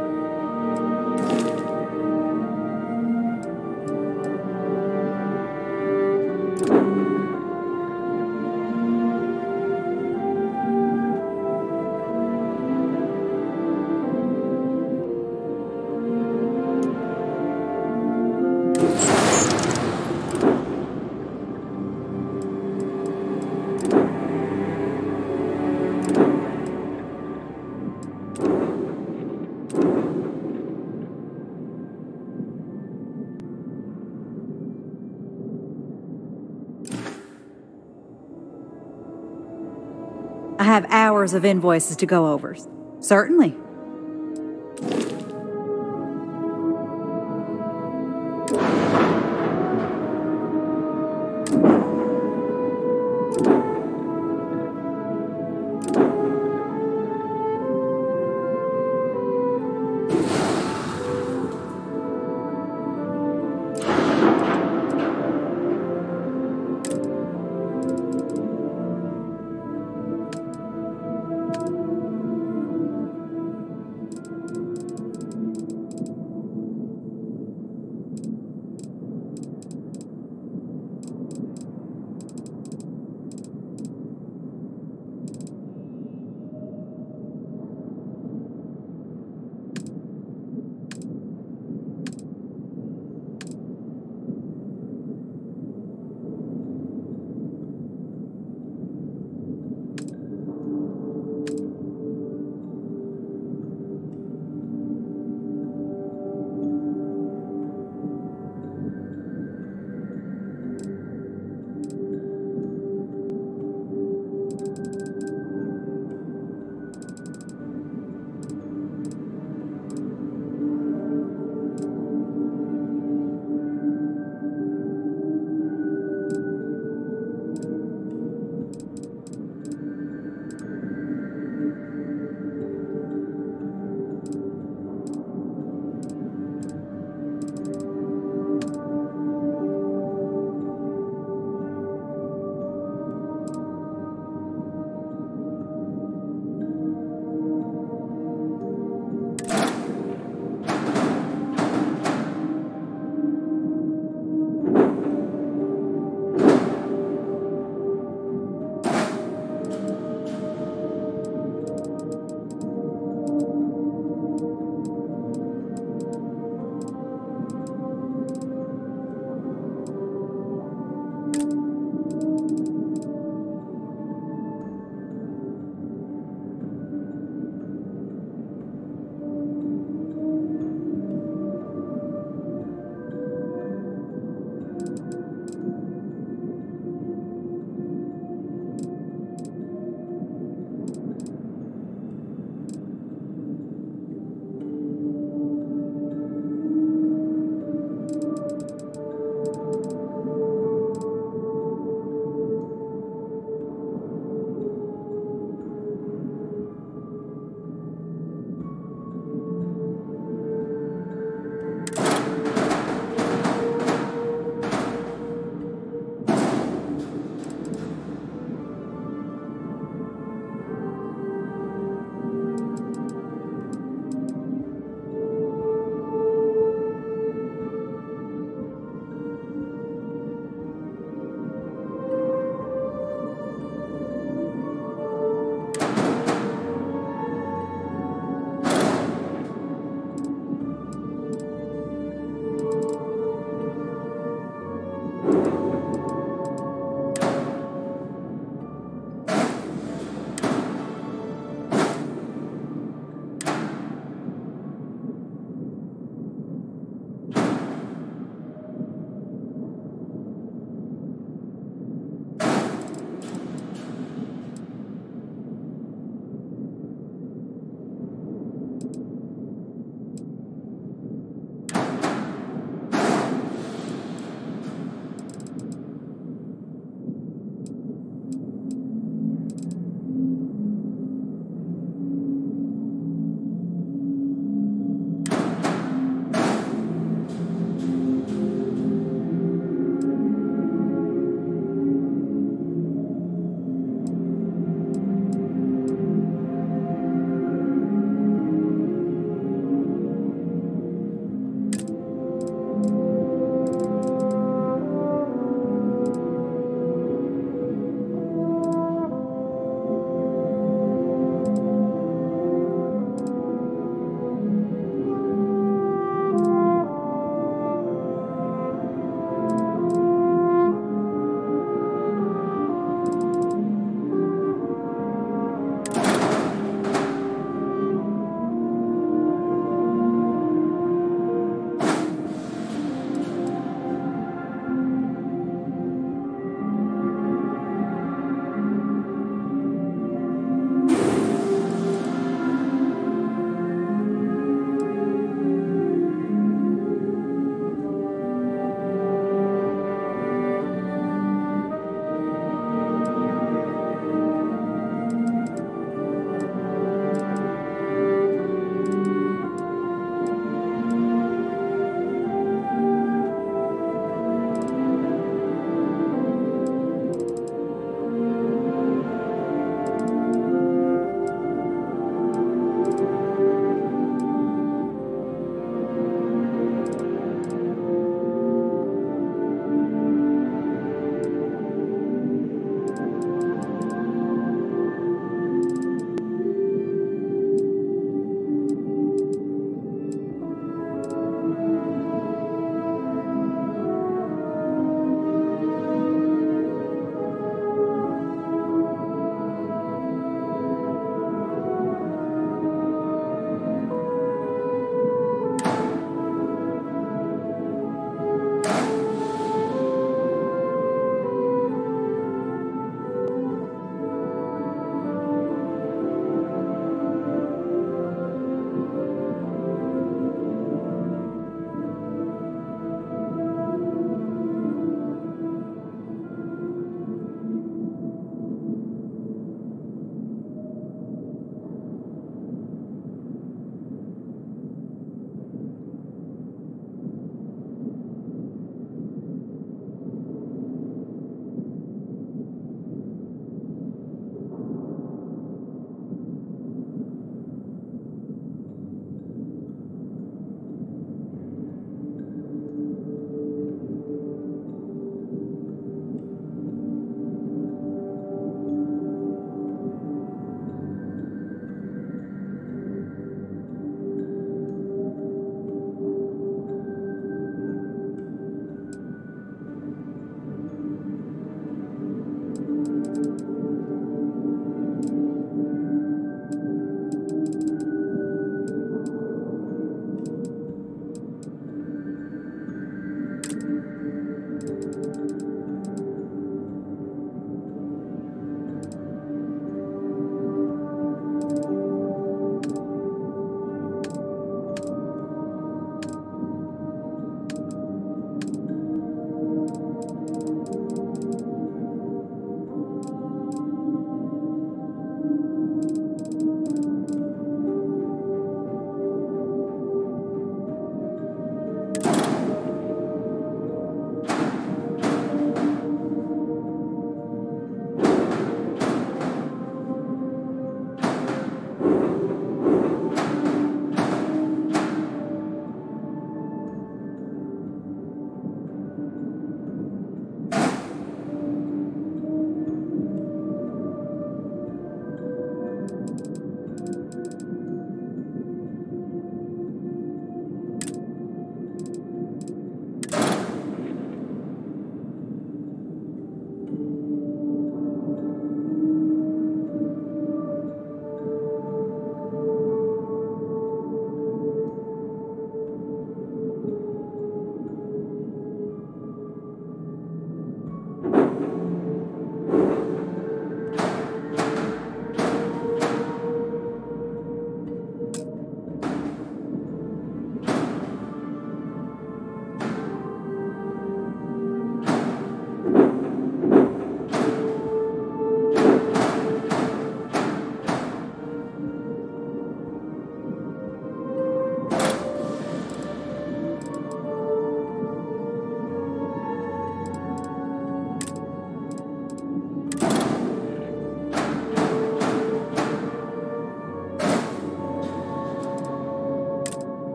I have hours of invoices to go over. Certainly.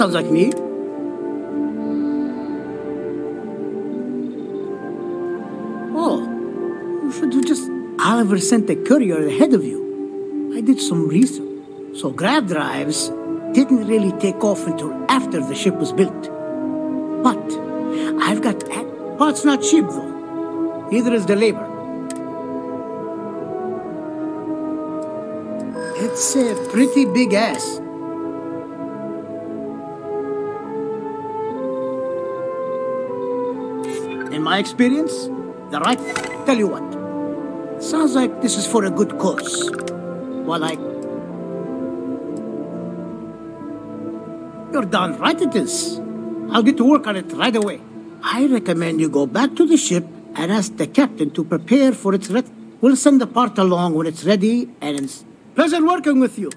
sounds like me. Oh, you should have just Oliver sent a courier ahead of you. I did some research. So grav drives didn't really take off until after the ship was built. But I've got parts not cheap though. Neither is the labor. It's a pretty big ass. In my experience, the right... Tell you what. Sounds like this is for a good cause. While You're darn right it is. I'll get to work on it right away. I recommend you go back to the ship and ask the captain to prepare for its We'll send the part along when it's ready, and it's pleasure working with you.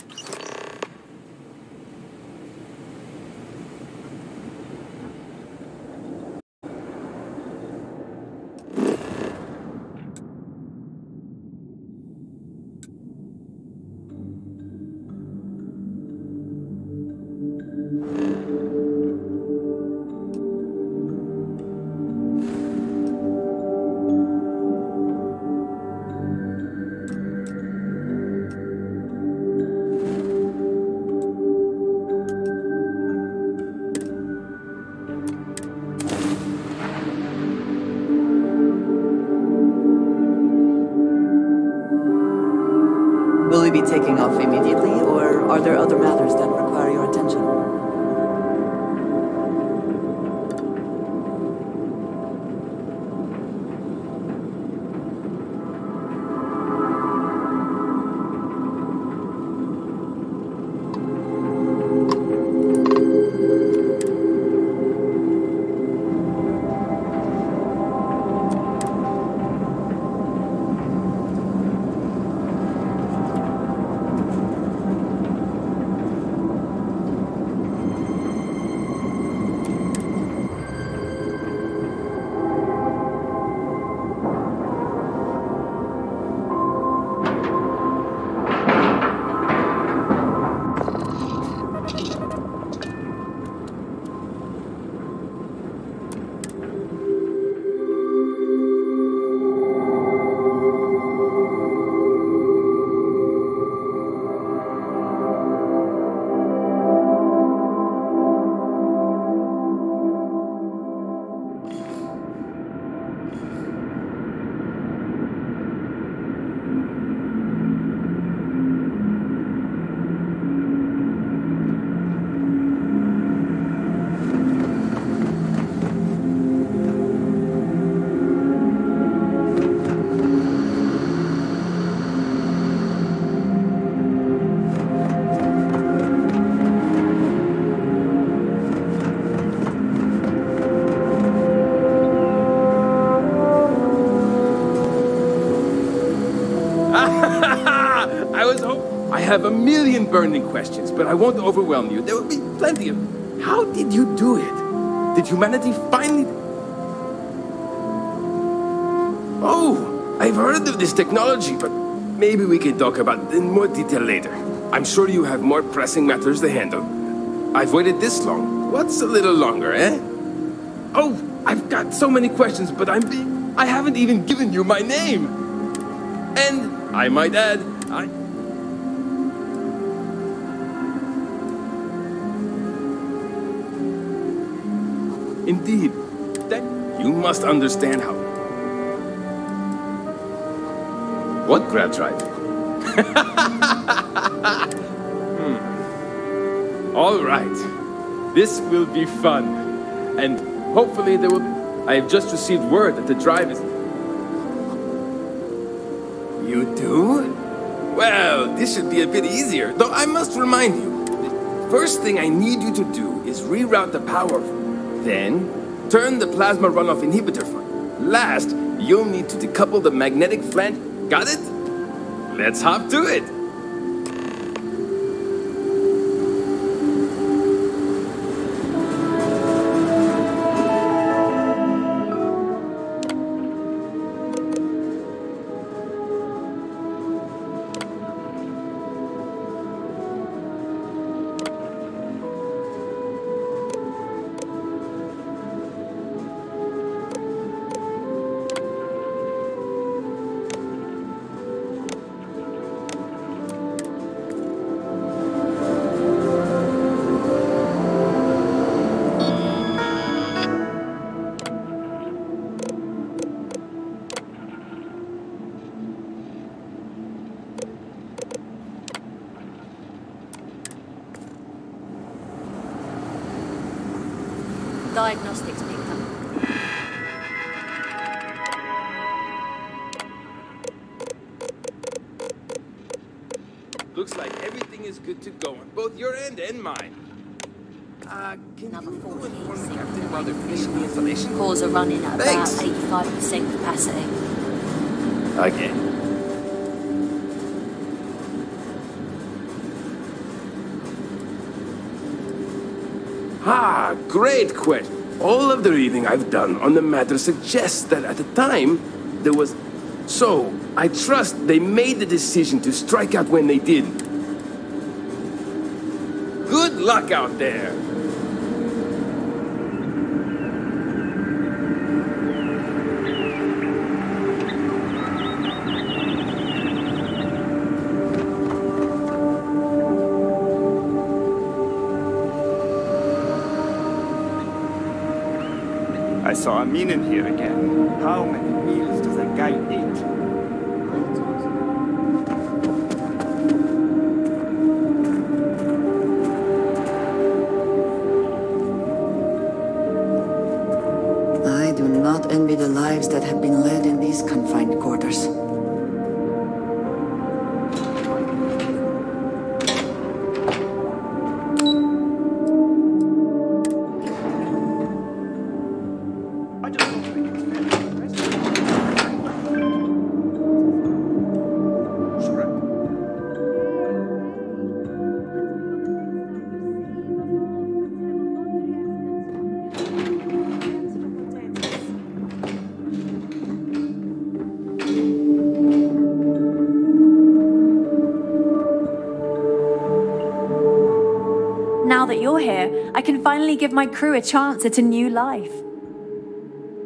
Will we be taking off immediately, or are there other matters that require your attention? I have a million burning questions, but I won't overwhelm you. There will be plenty of... How did you do it? Did humanity finally... Oh, I've heard of this technology, but maybe we can talk about it in more detail later. I'm sure you have more pressing matters to handle. I've waited this long. What's a little longer, eh? Oh, I've got so many questions, but I haven't even given you my name. And I might add, Indeed. Then you must understand how... What grab drive? All right. This will be fun. And hopefully there will be... I have just received word that the drive is... You do? Well, this should be a bit easier. Though I must remind you, the first thing I need you to do is reroute the power. Then, turn the plasma runoff inhibitor on. Last, you'll need to decouple the magnetic flange. Got it? Let's hop to it. diagnostics picked up. Looks like everything is good to go on both your end and mine. Can you go inform the captain while they're finishing the installation? Cores are running at Thanks. about 85% capacity. Okay. Ah, great question. All of the reading I've done on the matter suggests that at the time, there was... So, I trust they made the decision to strike out when they did. Good luck out there! I saw a mean in here again. How many meals does that guy eat? I do not envy the lives that have been led in these confined quarters. Now that you're here, I can finally give my crew a chance at a new life.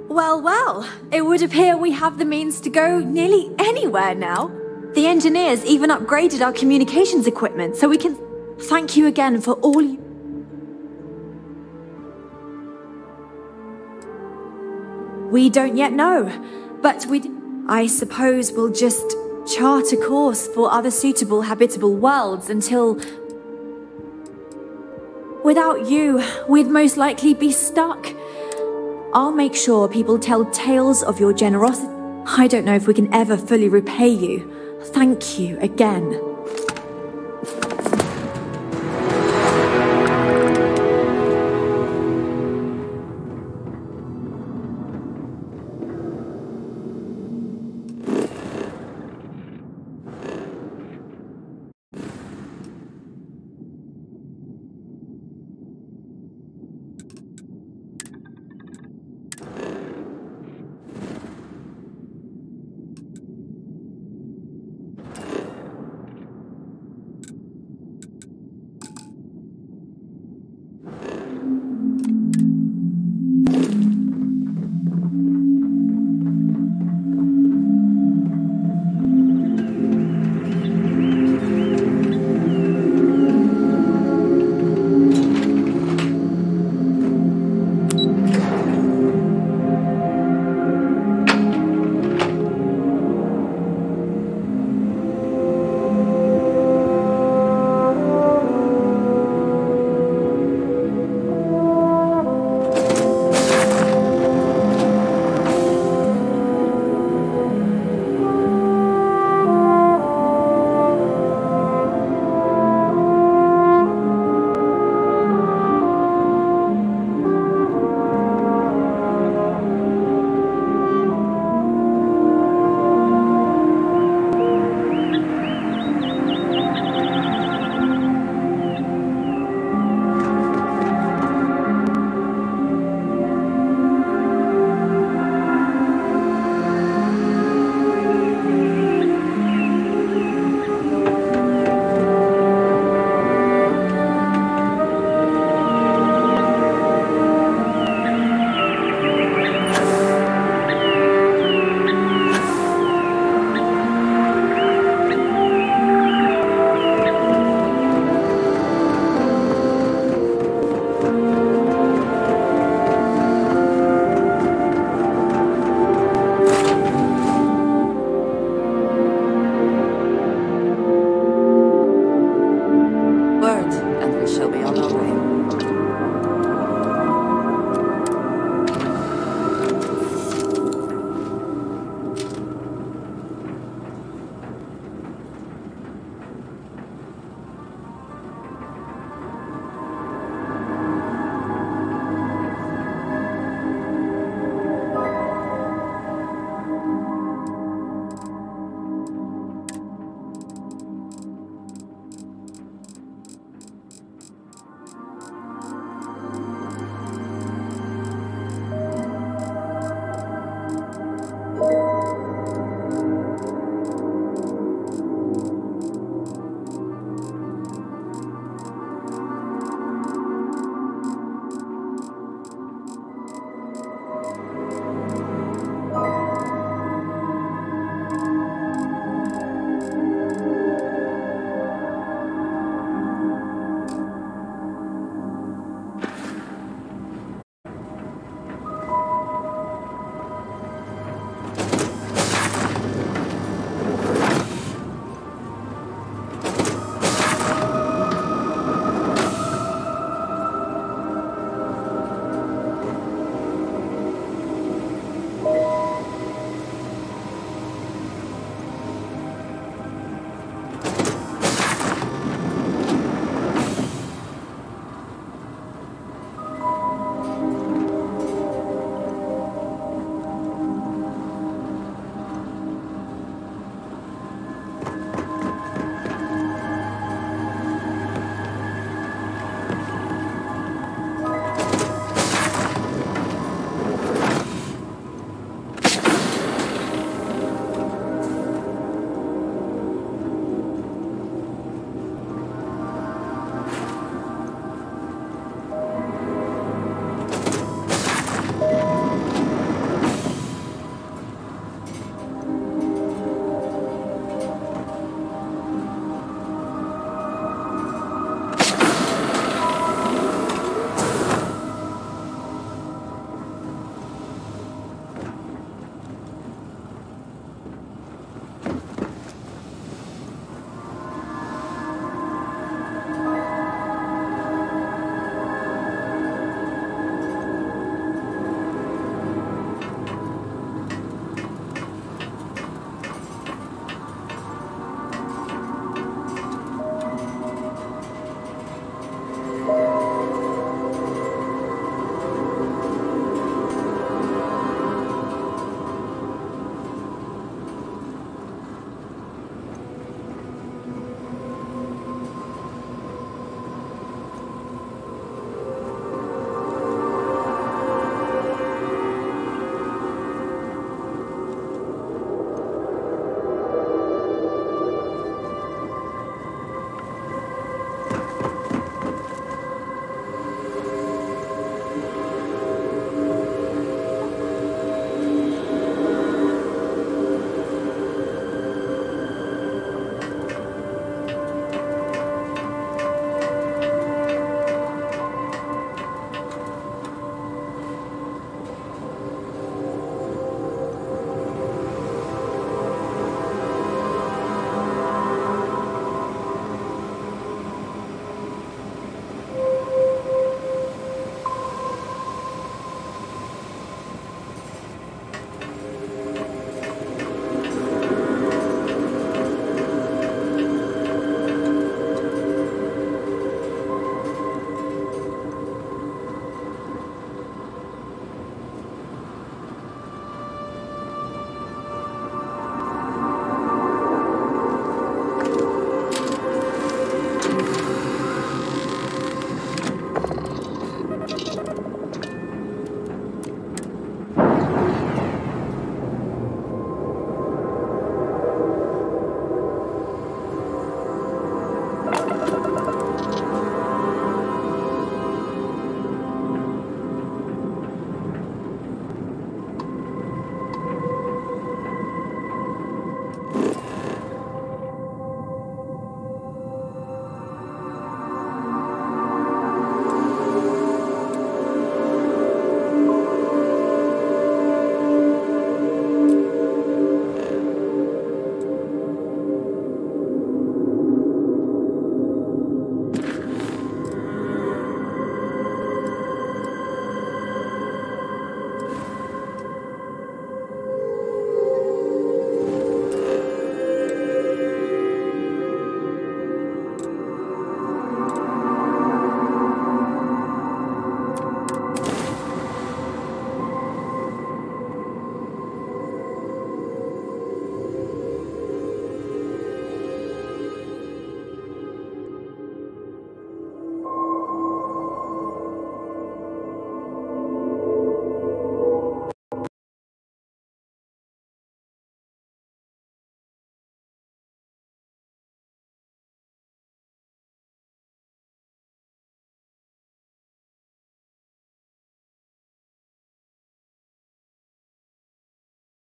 Well, well, it would appear we have the means to go nearly anywhere now. The engineers even upgraded our communications equipment, so we can... Thank you again for all you... We don't yet know, but I suppose we'll just chart a course for other suitable habitable worlds until... Without you, we'd most likely be stuck. I'll make sure people tell tales of your generosity. I don't know if we can ever fully repay you. Thank you again. Word, and we shall be on our way.